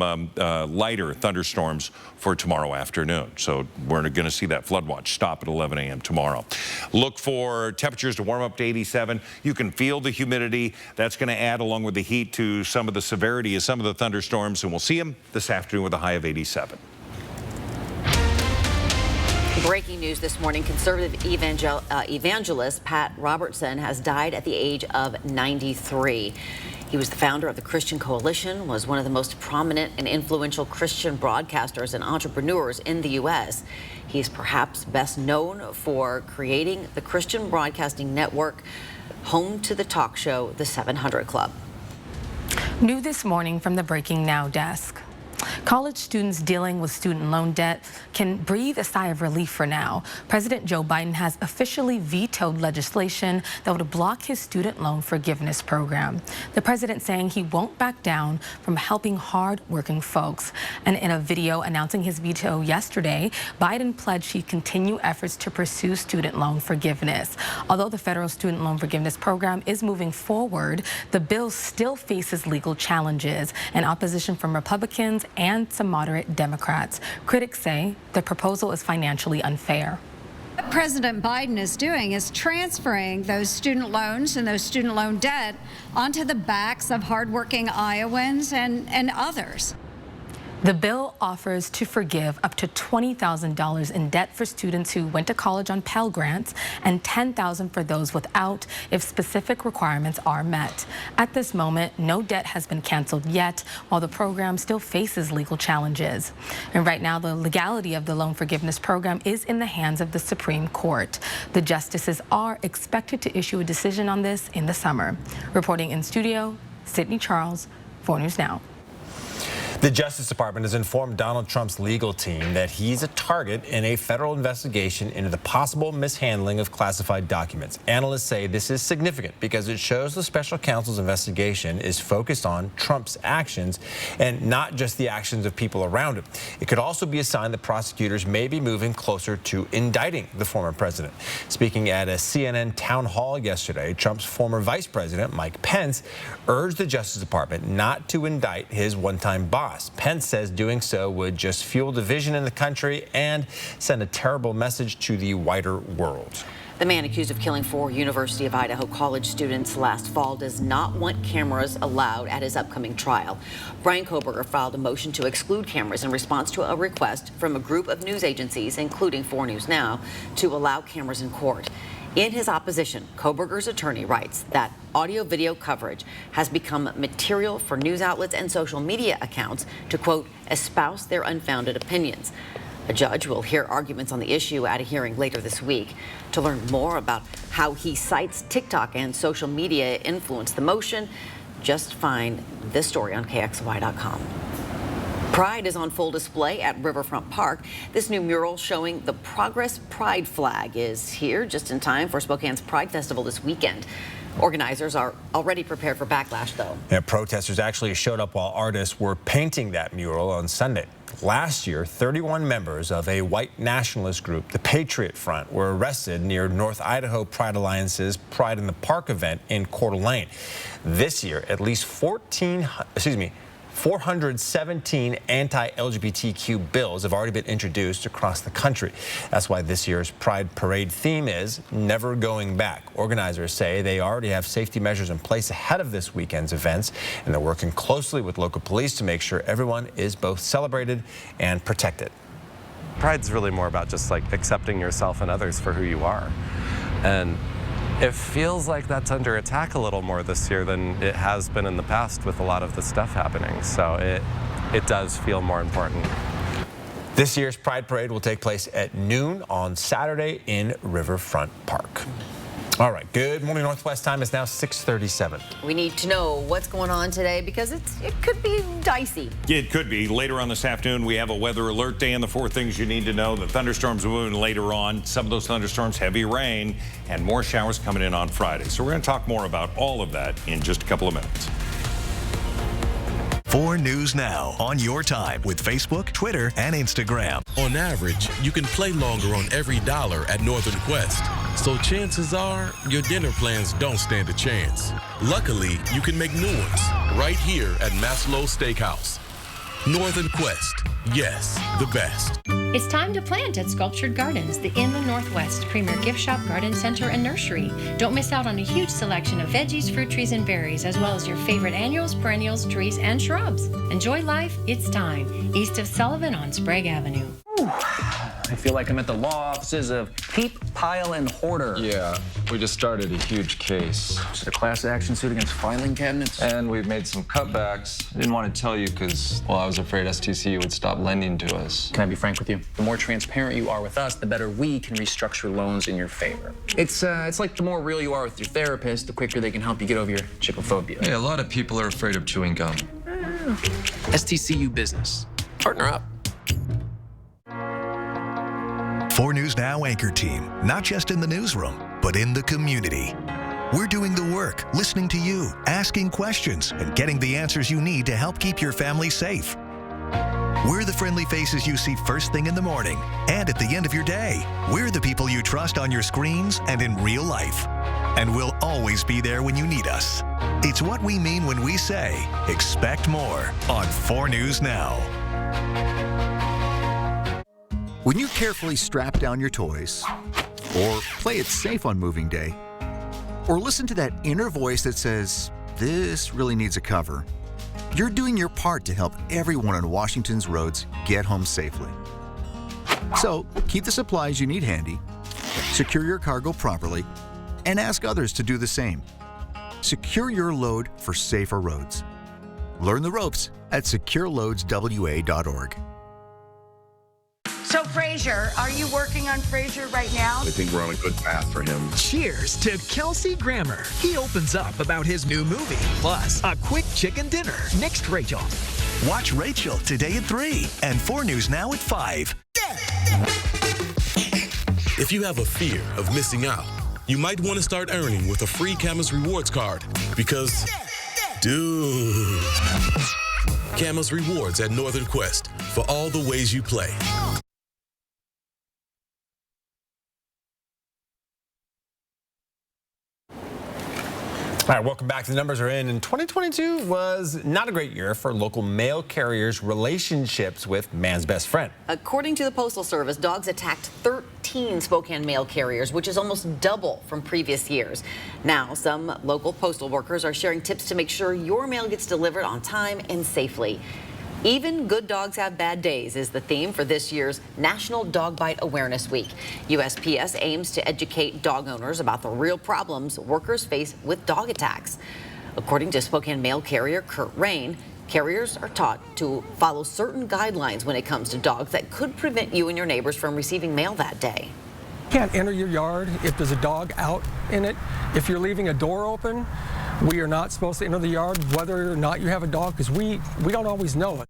lighter thunderstorms for tomorrow afternoon. So we're going to see that flood watch stop at 11 a.m. tomorrow. Look for temperatures to warm up to 87. You can feel the humidity. That's going to add, along with the heat, to some of the severity of some of the thunderstorms, and we'll see them this afternoon with a high of 87. Breaking news this morning, conservative evangelist Pat Robertson has died at the age of 93. He was the founder of the Christian Coalition, was one of the most prominent and influential Christian broadcasters and entrepreneurs in the U.S. He is perhaps best known for creating the Christian Broadcasting Network, home to the talk show The 700 Club. New this morning from the Breaking Now desk. College students dealing with student loan debt can breathe a sigh of relief for now. President Joe Biden has officially vetoed legislation that would block his student loan forgiveness program. The president saying he won't back down from helping hard-working folks. And in a video announcing his veto yesterday, Biden pledged he'd continue efforts to pursue student loan forgiveness. Although the federal student loan forgiveness program is moving forward, the bill still faces legal challenges and opposition from Republicans and some moderate Democrats. Critics say the proposal is financially unfair. What President Biden is doing is transferring those student loans and those student loan debt onto the backs of hardworking Iowans and others. The bill offers to forgive up to $20,000 in debt for students who went to college on Pell Grants and $10,000 for those without if specific requirements are met. At this moment, no debt has been canceled yet, while the program still faces legal challenges. And right now, the legality of the loan forgiveness program is in the hands of the Supreme Court. The justices are expected to issue a decision on this in the summer. Reporting in studio, Sydney Charles, 4 News Now. The Justice Department has informed Donald Trump's legal team that he's a target in a federal investigation into the possible mishandling of classified documents. Analysts say this is significant because it shows the special counsel's investigation is focused on Trump's actions and not just the actions of people around him. It could also be a sign that prosecutors may be moving closer to indicting the former president. Speaking at a CNN town hall yesterday, Trump's former vice president, Mike Pence, urged the Justice Department not to indict his one-time boss. Pence says doing so would just fuel division in the country and send a terrible message to the wider world. The man accused of killing 4 University of Idaho college students last fall does not want cameras allowed at his upcoming trial. Bryan Kohberger filed a motion to exclude cameras in response to a request from a group of news agencies, including 4 News Now, to allow cameras in court. In his opposition, Kohberger's attorney writes that audio-video coverage has become material for news outlets and social media accounts to, quote, espouse their unfounded opinions. A judge will hear arguments on the issue at a hearing later this week. To learn more about how he cites TikTok and social media influence the motion, just find this story on KXLY.com. Pride is on full display at Riverfront Park. This new mural showing the Progress Pride flag is here just in time for Spokane's Pride Festival this weekend. Organizers are already prepared for backlash, though. Yeah, protesters actually showed up while artists were painting that mural on Sunday. Last year, 31 members of a white nationalist group, the Patriot Front, were arrested near North Idaho Pride Alliance's Pride in the Park event in Coeur d'Alene. This year, at least 417 anti-LGBTQ bills have already been introduced across the country. That's why this year's Pride Parade theme is Never Going Back. Organizers say they already have safety measures in place ahead of this weekend's events, and they're working closely with local police to make sure everyone is both celebrated and protected. Pride's really more about just like accepting yourself and others for who you are. And it feels like that's under attack a little more this year than it has been in the past with a lot of the stuff happening. So it does feel more important. This year's Pride Parade will take place at noon on Saturday in Riverfront Park. All right, good morning Northwest time. It's now 6:37. We need to know what's going on today because it could be dicey. It could be. Later on this afternoon, we have a weather alert day and the 4 things you need to know. The thunderstorms are moving later on. Some of those thunderstorms, heavy rain, and more showers coming in on Friday. So we're going to talk more about all of that in just a couple of minutes. 4 News Now on your time with Facebook, Twitter, and Instagram. On average, you can play longer on every dollar at Northern Quest. So chances are your dinner plans don't stand a chance. Luckily, you can make new ones right here at Maslow Steakhouse. Northern Quest, yes, the best. It's time to plant at Sculptured Gardens, the In the Northwest premier gift shop, garden center, and nursery. Don't miss out on a huge selection of veggies, fruit trees, and berries, as well as your favorite annuals, perennials, trees, and shrubs. Enjoy life, it's time. East of Sullivan on Sprague Avenue. I feel like I'm at the law offices of Heap, Pile, and Hoarder. Yeah, we just started a huge case. Is it a class action suit against filing cabinets? And we've made some cutbacks. I didn't want to tell you because, well, I was afraid STC would stop lending to us. Can I be frank with you? The more transparent you are with us, the better we can restructure loans in your favor. It's like the more real you are with your therapist, the quicker they can help you get over your chipophobia. Hey, a lot of people are afraid of chewing gum. STCU Business. Partner up. 4 News Now anchor team, not just in the newsroom, but in the community. We're doing the work, listening to you, asking questions, and getting the answers you need to help keep your family safe. We're the friendly faces you see first thing in the morning and at the end of your day. We're the people you trust on your screens and in real life. And we'll always be there when you need us. It's what we mean when we say, expect more on 4 News Now. When you carefully strap down your toys, or play it safe on moving day, or listen to that inner voice that says, this really needs a cover, you're doing your part to help everyone on Washington's roads get home safely. So, keep the supplies you need handy, secure your cargo properly, and ask others to do the same. Secure your load for safer roads. Learn the ropes at secureloadswa.org. So, Frazier, are you working on Frazier right now? I think we're on a good path for him. Cheers to Kelsey Grammer. He opens up about his new movie, plus a quick chicken dinner. Next, Rachel. Watch Rachel today at 3 and 4 News Now at 5. If you have a fear of missing out, you might want to start earning with a free Camas Rewards card because, dude, Camas Rewards at Northern Quest for all the ways you play. All right, welcome back. The numbers are in, and 2022 was not a great year for local mail carriers' relationships with man's best friend. According to the Postal Service, dogs attacked 13 Spokane mail carriers, which is almost double from previous years. Now, some local postal workers are sharing tips to make sure your mail gets delivered on time and safely. Even good dogs have bad days is the theme for this year's National Dog Bite Awareness Week. USPS aims to educate dog owners about the real problems workers face with dog attacks. According to Spokane mail carrier Kurt Rain, carriers are taught to follow certain guidelines when it comes to dogs that could prevent you and your neighbors from receiving mail that day. You can't enter your yard if there's a dog out in it. If you're leaving a door open, we are not supposed to enter the yard whether or not you have a dog because we don't always know it.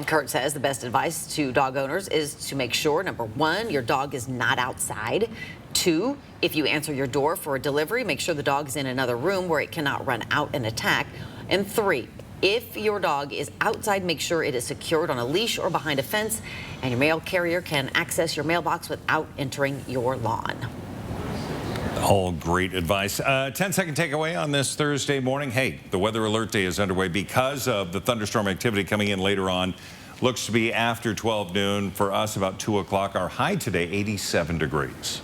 Kurt says the best advice to dog owners is to make sure, number 1, your dog is not outside. 2, if you answer your door for a delivery, make sure the dog is in another room where it cannot run out and attack. And 3, if your dog is outside, make sure it is secured on a leash or behind a fence, and your mail carrier can access your mailbox without entering your lawn. All great advice. 10-second takeaway on this Thursday morning. Hey, the weather alert day is underway because of the thunderstorm activity coming in later on. Looks to be after 12 noon. For us, about 2 o'clock. Our high today, 87 degrees.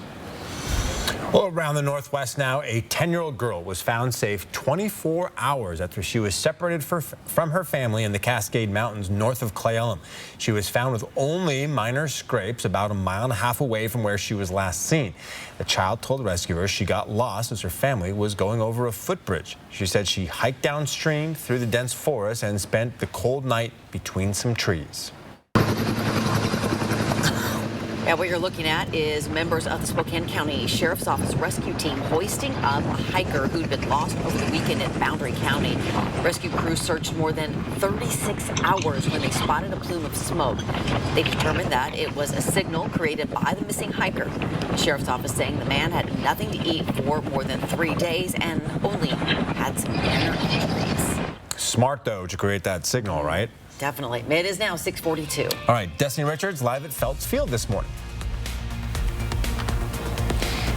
Well, around the Northwest now, a 10-year-old girl was found safe 24 hours after she was separated from her family in the Cascade Mountains north of Cle Elum. She was found with only minor scrapes about 1.5 miles away from where she was last seen. The child told rescuers she got lost as her family was going over a footbridge. She said she hiked downstream through the dense forest and spent the cold night between some trees. Yeah, what you're looking at is members of the Spokane County Sheriff's Office rescue team hoisting up a hiker who'd been lost over the weekend in Boundary County. Rescue crews searched more than 36 hours when they spotted a plume of smoke. They determined that it was a signal created by the missing hiker. The Sheriff's Office saying the man had nothing to eat for more than 3 days and only had some minor injuries. Smart, though, to create that signal, right? Definitely. It is now 6:42. All right, Destiny Richards live at Phelps Field this morning.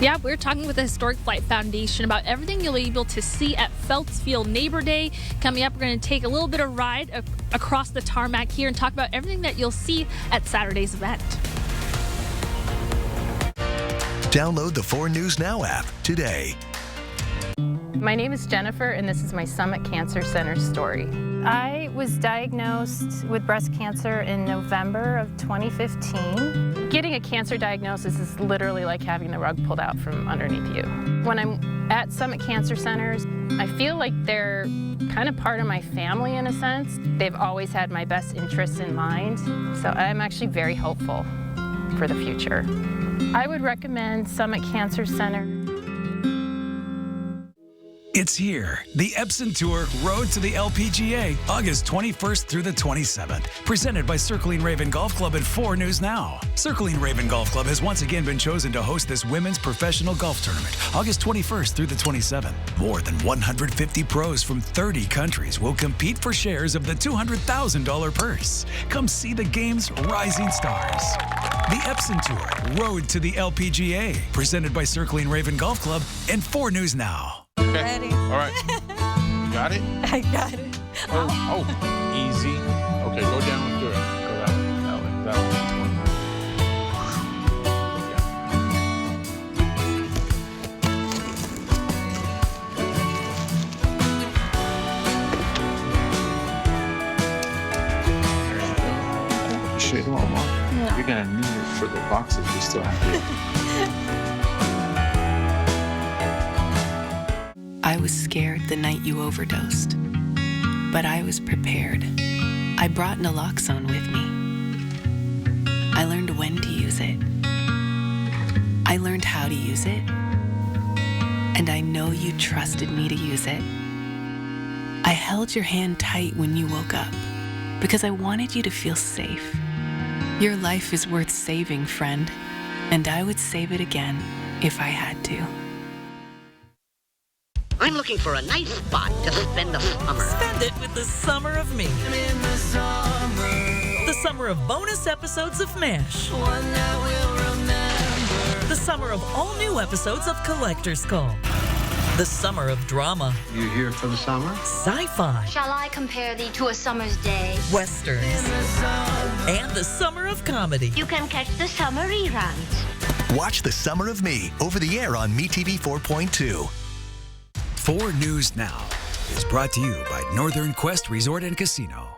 Yeah, we're talking with the Historic Flight Foundation about everything you'll be able to see at Phelps Field Neighbor Day. Coming up, we're going to take a little bit of ride across the tarmac here and talk about everything that you'll see at Saturday's event. Download the 4 News Now app today. My name is Jennifer, and this is my Summit Cancer Center story. I was diagnosed with breast cancer in November of 2015. Getting a cancer diagnosis is literally like having the rug pulled out from underneath you. When I'm at Summit Cancer Centers, I feel like they're kind of part of my family in a sense. They've always had my best interests in mind, so I'm actually very hopeful for the future. I would recommend Summit Cancer Center. It's here. The Epson Tour Road to the LPGA, August 21st through the 27th. Presented by Circling Raven Golf Club at 4 News Now. Circling Raven Golf Club has once again been chosen to host this women's professional golf tournament, August 21st through the 27th. More than 150 pros from 30 countries will compete for shares of the $200,000 purse. Come see the game's rising stars. The Epson Tour Road to the LPGA, presented by Circling Raven Golf Club and 4 News Now. Okay. Ready. All right. You got it? I got it. Oh, easy. Okay, go down and do it. Go that way, that way. Shit, Mama. You're gonna need it for the boxes we still have I was scared the night you overdosed, but I was prepared. I brought naloxone with me. I learned when to use it. I learned how to use it. And I know you trusted me to use it. I held your hand tight when you woke up because I wanted you to feel safe. Your life is worth saving, friend, and I would save it again if I had to. I'm looking for a nice spot to spend the summer. Spend it with the summer of me. The summer of bonus episodes of MASH. The summer of all new episodes of Collector's Call. The summer of drama. You here for the summer? Sci-fi. Shall I compare thee to a summer's day? Westerns. And the summer of comedy. You can catch the summer reruns. Watch The Summer of Me over the air on MeTV 4.2. 4 News Now is brought to you by Northern Quest Resort and Casino.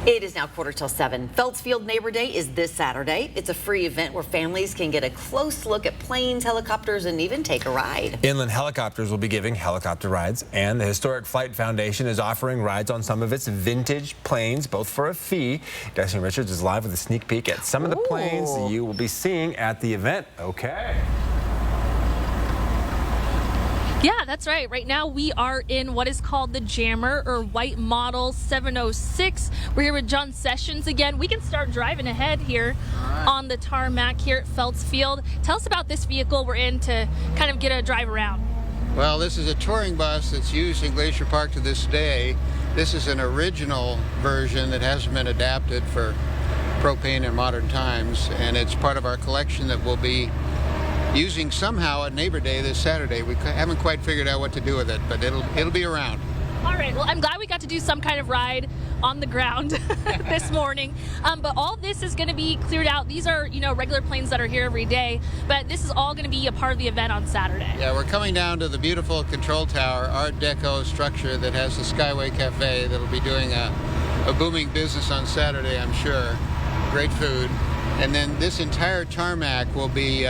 It is now 7:15. Felts Field Neighbor Day is this Saturday. It's a free event where families can get a close look at planes, helicopters, and even take a ride. Inland Helicopters will be giving helicopter rides, and the Historic Flight Foundation is offering rides on some of its vintage planes, both for a fee. Destiny Richards is live with a sneak peek at some of the planes you will be seeing at the event. Okay. Yeah, that's right. Right now we are in what is called the Jammer, or White Model 706. We're here with John Sessions again. We can start driving ahead here on the tarmac here at Felts Field. Tell us about this vehicle we're in to kind of get a drive around. Well, this is a touring bus that's used in Glacier Park to this day. This is an original version that hasn't been adapted for propane in modern times, and it's part of our collection that will be using somehow at Neighbor Day this Saturday. We haven't quite figured out what to do with it, but it'll be around. All right, well, I'm glad we got to do some kind of ride on the ground this morning. But all this is going to be cleared out. These are, regular planes that are here every day, but this is all going to be a part of the event on Saturday. Yeah, we're coming down to the beautiful control tower, Art Deco structure that has the Skyway Cafe that'll be doing a booming business on Saturday, I'm sure. Great food. And then this entire tarmac will be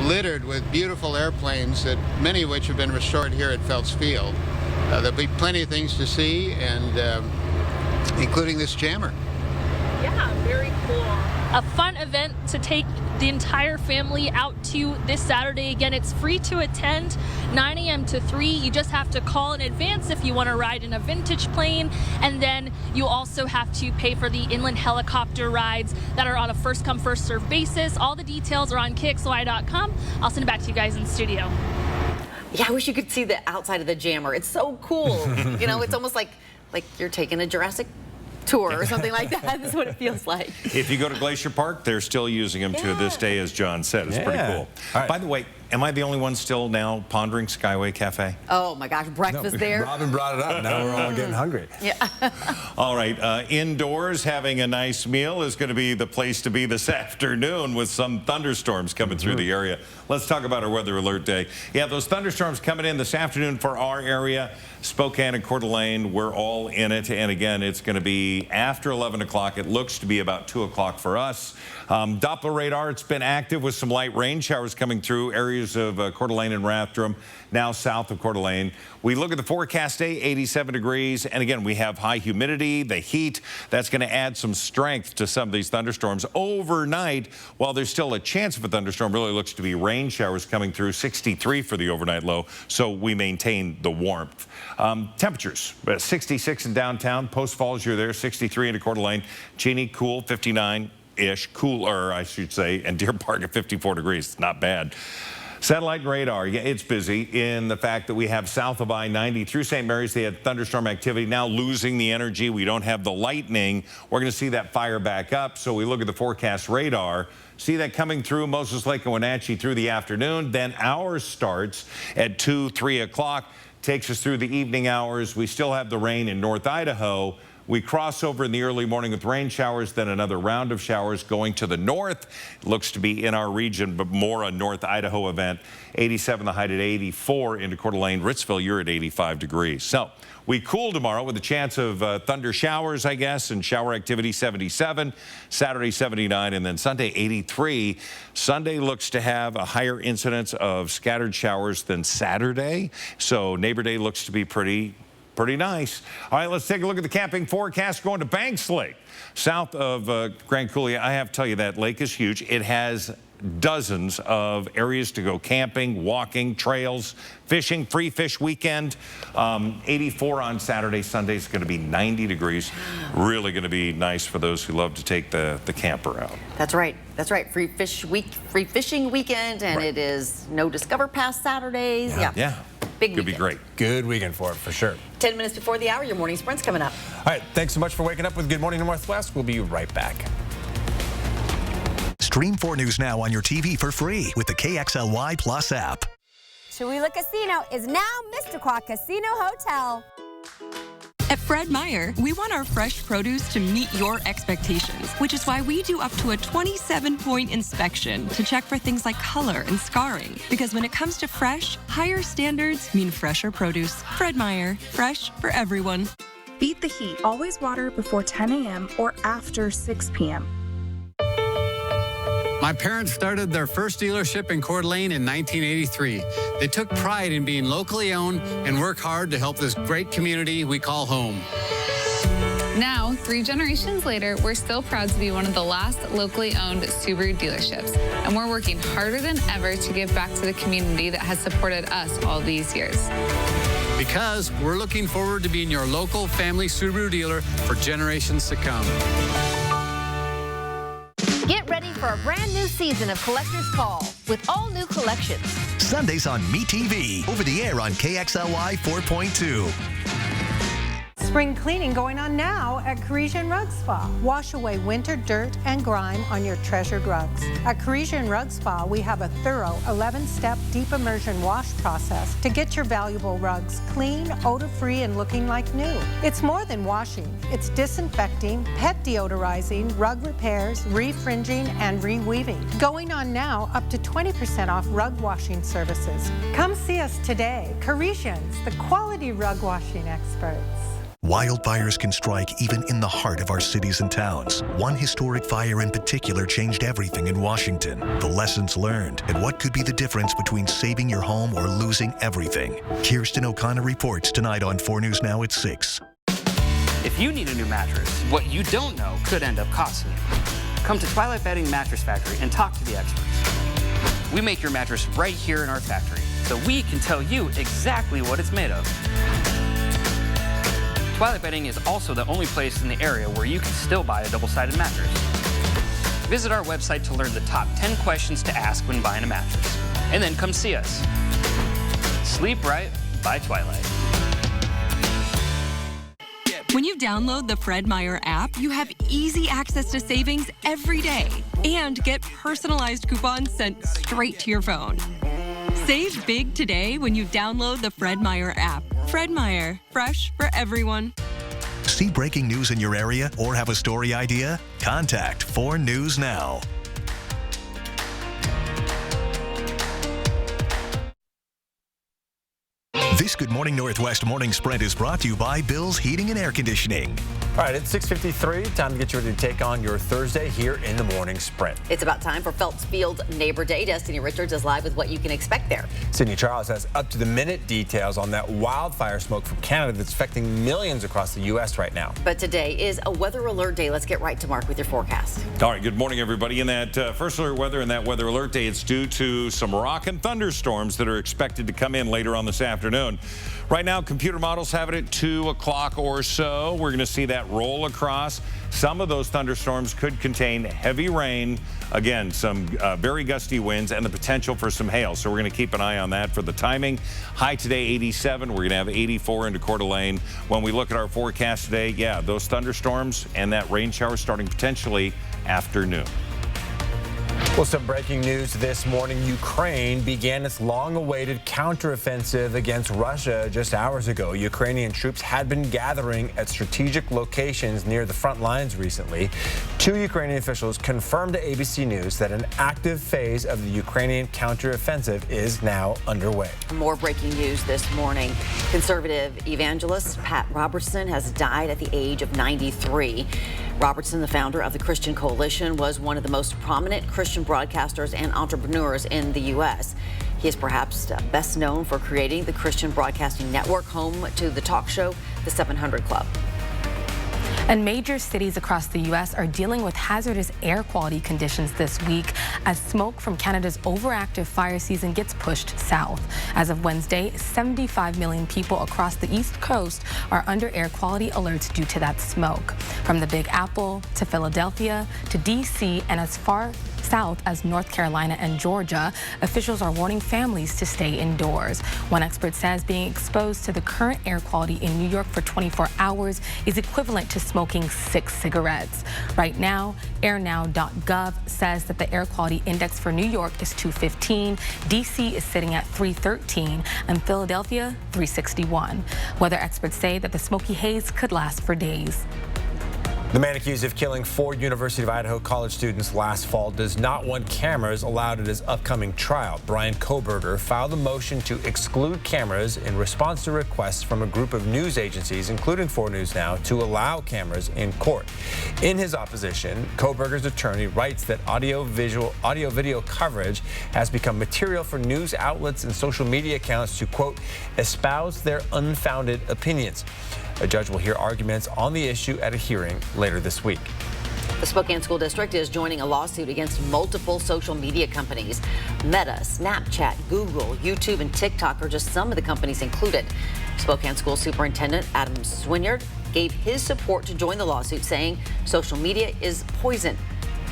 littered with beautiful airplanes, that many of which have been restored here at Felts Field. There'll be plenty of things to see, and including this jammer. Yeah, very cool. A fun event to take the entire family out to this Saturday. Again, it's free to attend, 9 a.m. to 3. You just have to call in advance if you want to ride in a vintage plane, and then you also have to pay for the inland helicopter rides that are on a first-come, first-served basis. All the details are on KXLY.com. I'll send it back to you guys in studio. Yeah, I wish you could see the outside of the Jammer. It's so cool. It's almost like you're taking a Jurassic tour or something like that. That's what it feels like. If you go to Glacier Park, they're still using them to this day, as John said. It's pretty cool. Right. By the way, am I the only one still now pondering Skyway Cafe? Oh my gosh, breakfast there. Robin brought it up. Now we're all getting hungry. Yeah. All right, indoors having a nice meal is going to be the place to be this afternoon with some thunderstorms coming through the area. Let's talk about our weather alert day. Yeah, those thunderstorms coming in this afternoon for our area. Spokane and Coeur d'Alene, we're all in it. And again, it's going to be after 11 o'clock. It looks to be about 2 o'clock for us. Doppler radar, it's been active with some light rain showers coming through areas areas of Coeur d'Alene and Rathdrum, now south of Coeur d'Alene. We look at the forecast day, 87 degrees. And again, we have high humidity, the heat. That's going to add some strength to some of these thunderstorms. Overnight, while there's still a chance of a thunderstorm, really looks to be rain showers coming through, 63 for the overnight low. So we maintain the warmth. Temperatures, 66 in downtown. Post Falls, you're there, 63 into Coeur d'Alene. Cheney, cool, 59-ish, cooler, I should say, and Deer Park at 54 degrees. Not bad. Satellite and radar, yeah, it's busy in the fact that we have south of I-90 through St. Mary's. They had thunderstorm activity, now losing the energy. We don't have the lightning. We're going to see that fire back up. So we look at the forecast radar, see that coming through Moses Lake and Wenatchee through the afternoon. Then ours starts at 2, 3 o'clock, takes us through the evening hours. We still have the rain in North Idaho. We cross over in the early morning with rain showers, then another round of showers going to the north. It looks to be in our region, but more a North Idaho event. 87, the height at 84 into Coeur d'Alene. Ritzville, you're at 85 degrees. So we cool tomorrow with a chance of thunder showers, I guess, and shower activity 77. Saturday 79, and then Sunday 83. Sunday looks to have a higher incidence of scattered showers than Saturday. So Neighbor Day looks to be pretty nice. All right, let's take a look at the camping forecast going to Banks Lake, south of Grand Coulee. I have to tell you, that lake is huge. It has dozens of areas to go camping, walking, trails, fishing, free fish weekend. 84 on Saturday. Sunday is going to be 90 degrees. Really going to be nice for those who love to take the camper out. That's right. That's right. Free fishing weekend, and it is no Discover Pass Saturdays. Yeah. Big Could be great. Good weekend for it, for sure. 10 minutes before the hour, your morning sprint's coming up. All right, thanks so much for waking up with Good Morning Northwest. We'll be right back. Stream 4 News Now on your TV for free with the KXLY Plus app. Chula Casino is now Missisquoi Casino Hotel. At Fred Meyer, we want our fresh produce to meet your expectations, which is why we do up to a 27-point inspection to check for things like color and scarring. Because when it comes to fresh, higher standards mean fresher produce. Fred Meyer, fresh for everyone. Beat the heat. Always water before 10 a.m. or after 6 p.m. My parents started their first dealership in Coeur d'Alene in 1983. They took pride in being locally owned and work hard to help this great community we call home. Now, 3 generations later, we're still proud to be one of the last locally owned Subaru dealerships, and we're working harder than ever to give back to the community that has supported us all these years. Because we're looking forward to being your local family Subaru dealer for generations to come. Get ready for a brand new season of Collector's Call with all new collections. Sundays on MeTV, over the air on KXLY 4.2. Spring cleaning going on now at Parisian Rug Spa. Wash away winter dirt and grime on your treasured rugs. At Parisian Rug Spa, we have a thorough 11-step deep immersion wash process to get your valuable rugs clean, odor-free, and looking like new. It's more than washing. It's disinfecting, pet deodorizing, rug repairs, refringing, and reweaving. Going on now, up to 20% off rug washing services. Come see us today. Parisians, the quality rug washing experts. Wildfires can strike even in the heart of our cities and towns. One historic fire in particular changed everything in Washington. The lessons learned and what could be the difference between saving your home or losing everything. Kirsten O'Connor reports tonight on 4 News Now at 6. If you need a new mattress, what you don't know could end up costing you. Come to Twilight Bedding Mattress Factory and talk to the experts. We make your mattress right here in our factory, so we can tell you exactly what it's made of. Twilight Bedding is also the only place in the area where you can still buy a double-sided mattress. Visit our website to learn the top 10 questions to ask when buying a mattress. And then come see us. Sleep Right by Twilight. When you download the Fred Meyer app, you have easy access to savings every day and get personalized coupons sent straight to your phone. Save big today when you download the Fred Meyer app. Fred Meyer, fresh for everyone. See breaking news in your area or have a story idea? Contact 4 News Now. This Good Morning Northwest morning sprint is brought to you by Bill's Heating and Air Conditioning. All right, it's 6:53. Time to get you ready to take on your Thursday here in the morning sprint. It's about time for Phelps Field Neighbor Day. Destiny Richards is live with what you can expect there. Sydney Charles has up-to-the-minute details on that wildfire smoke from Canada that's affecting millions across the U.S. right now. But today is a weather alert day. Let's get right to Mark with your forecast. All right, good morning, everybody. In that first alert weather and that weather alert day, it's due to some rock and thunderstorms that are expected to come in later on this afternoon. Right now, computer models have it at 2 o'clock or so. We're going to see that roll across. Some of those thunderstorms could contain heavy rain. Again, some very gusty winds and the potential for some hail. So we're going to keep an eye on that for the timing. High today, 87. We're going to have 84 into Coeur d'Alene. When we look at our forecast today, yeah, those thunderstorms and that rain shower starting potentially afternoon. Well, some breaking news this morning. Ukraine began its long-awaited counteroffensive against Russia just hours ago. Ukrainian troops had been gathering at strategic locations near the front lines recently. 2 Ukrainian officials confirmed to ABC News that an active phase of the Ukrainian counteroffensive is now underway. More breaking news this morning. Conservative evangelist Pat Robertson has died at the age of 93. Robertson, the founder of the Christian Coalition, was one of the most prominent Christian broadcasters and entrepreneurs in the U.S. He is perhaps best known for creating the Christian Broadcasting Network, home to the talk show The 700 Club. And major cities across the U.S. are dealing with hazardous air quality conditions this week as smoke from Canada's overactive fire season gets pushed south. As of Wednesday, 75 million people across the East Coast are under air quality alerts due to that smoke. From the Big Apple to Philadelphia to D.C. and as far south as North Carolina and Georgia, officials are warning families to stay indoors. One expert says being exposed to the current air quality in New York for 24 hours is equivalent to smoking 6 cigarettes. Right now, airnow.gov says that the air quality index for New York is 215, D.C. is sitting at 313, and Philadelphia 361. Weather experts say that the smoky haze could last for days. The man accused of killing 4 University of Idaho college students last fall does not want cameras allowed at his upcoming trial. Brian Kohberger filed a motion to exclude cameras in response to requests from a group of news agencies, including 4 News Now, to allow cameras in court. In his opposition, Kohberger's attorney writes that audio-video coverage has become material for news outlets and social media accounts to, quote, espouse their unfounded opinions. A judge will hear arguments on the issue at a hearing later this week. The Spokane School District is joining a lawsuit against multiple social media companies. Meta, Snapchat, Google, YouTube, and TikTok are just some of the companies included. Spokane School Superintendent Adam Swinyard gave his support to join the lawsuit, saying social media is poison.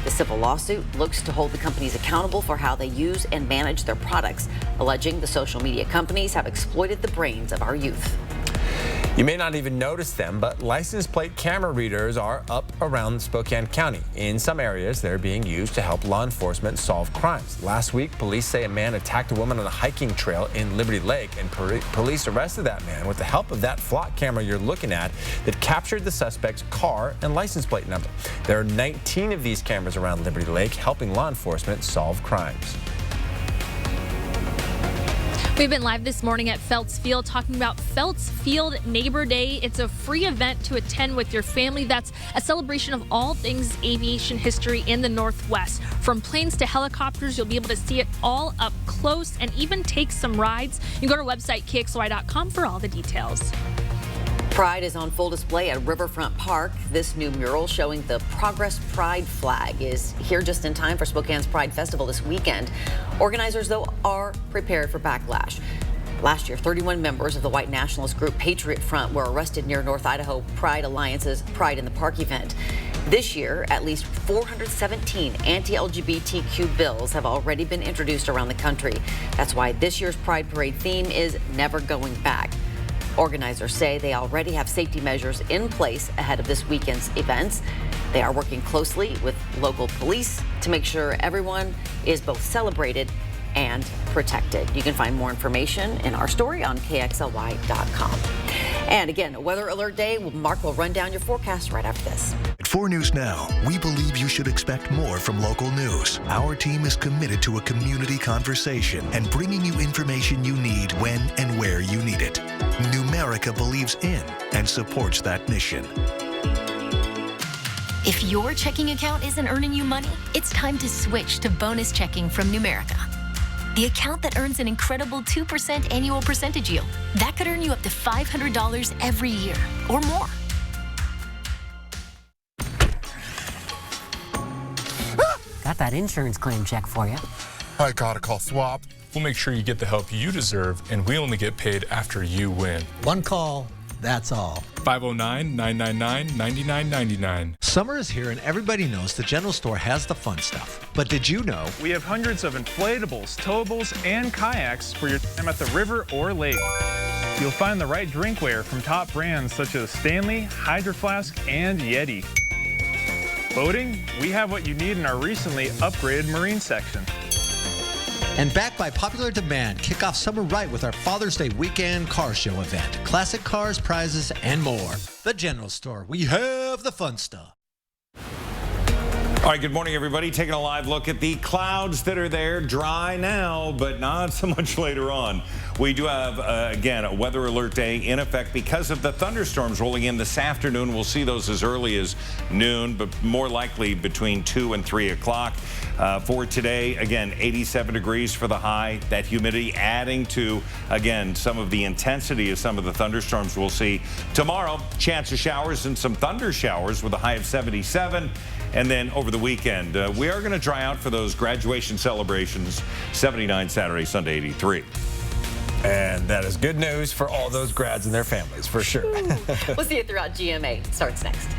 The civil lawsuit looks to hold the companies accountable for how they use and manage their products, alleging the social media companies have exploited the brains of our youth. You may not even notice them, but license plate camera readers are up around Spokane County. In some areas, they're being used to help law enforcement solve crimes. Last week, police say a man attacked a woman on a hiking trail in Liberty Lake, and police arrested that man with the help of that flock camera you're looking at that captured the suspect's car and license plate number. There are 19 of these cameras around Liberty Lake helping law enforcement solve crimes. We've been live this morning at Phelps Field talking about Phelps Field Neighbor Day. It's a free event to attend with your family. That's a celebration of all things aviation history in the Northwest. From planes to helicopters, you'll be able to see it all up close and even take some rides. You can go to our website, KXLY.com, for all the details. Pride is on full display at Riverfront Park. This new mural showing the Progress Pride flag is here just in time for Spokane's Pride Festival this weekend. Organizers, though, are prepared for backlash. Last year, 31 members of the white nationalist group Patriot Front were arrested near North Idaho Pride Alliance's Pride in the Park event. This year, at least 417 anti-LGBTQ bills have already been introduced around the country. That's why this year's Pride Parade theme is Never Going Back. Organizers say they already have safety measures in place ahead of this weekend's events. They are working closely with local police to make sure everyone is both celebrated and protected. You can find more information in our story on KXLY.com. And again, a weather alert day. Mark will run down your forecast right after this. At 4 News Now, we believe you should expect more from local news. Our team is committed to a community conversation and bringing you information you need when and where you need it. Numerica believes in and supports that mission. If your checking account isn't earning you money, it's time to switch to bonus checking from Numerica. The account that earns an incredible 2% annual percentage yield. That could earn you up to $500 every year or more. Got that insurance claim check for you. I gotta call Swap. We'll make sure you get the help you deserve, and we only get paid after you win. One call, that's all. 509-999-9999. Summer is here and everybody knows the General Store has the fun stuff. But did you know? We have hundreds of inflatables, towables, and kayaks for your time at the river or lake. You'll find the right drinkware from top brands such as Stanley, Hydro Flask, and Yeti. Boating, we have what you need in our recently upgraded marine section. And backed by popular demand, kick off summer right with our Father's Day weekend car show event. Classic cars, prizes, and more. The General Store. We have the fun stuff. All right, good morning, everybody. Taking a live look at the clouds that are there. Dry now, but not so much later on. We do have, again, a weather alert day in effect because of the thunderstorms rolling in this afternoon. We'll see those as early as noon, but more likely between 2 and 3 o'clock. For today, again, 87 degrees for the high. That humidity adding to, again, some of the intensity of some of the thunderstorms we'll see. Tomorrow, chance of showers and some thunder showers with a high of 77. And then over the weekend, we are going to dry out for those graduation celebrations. 79 Saturday, Sunday, 83. And that is good news for all those grads and their families, for sure. We'll see you throughout GMA. Starts next.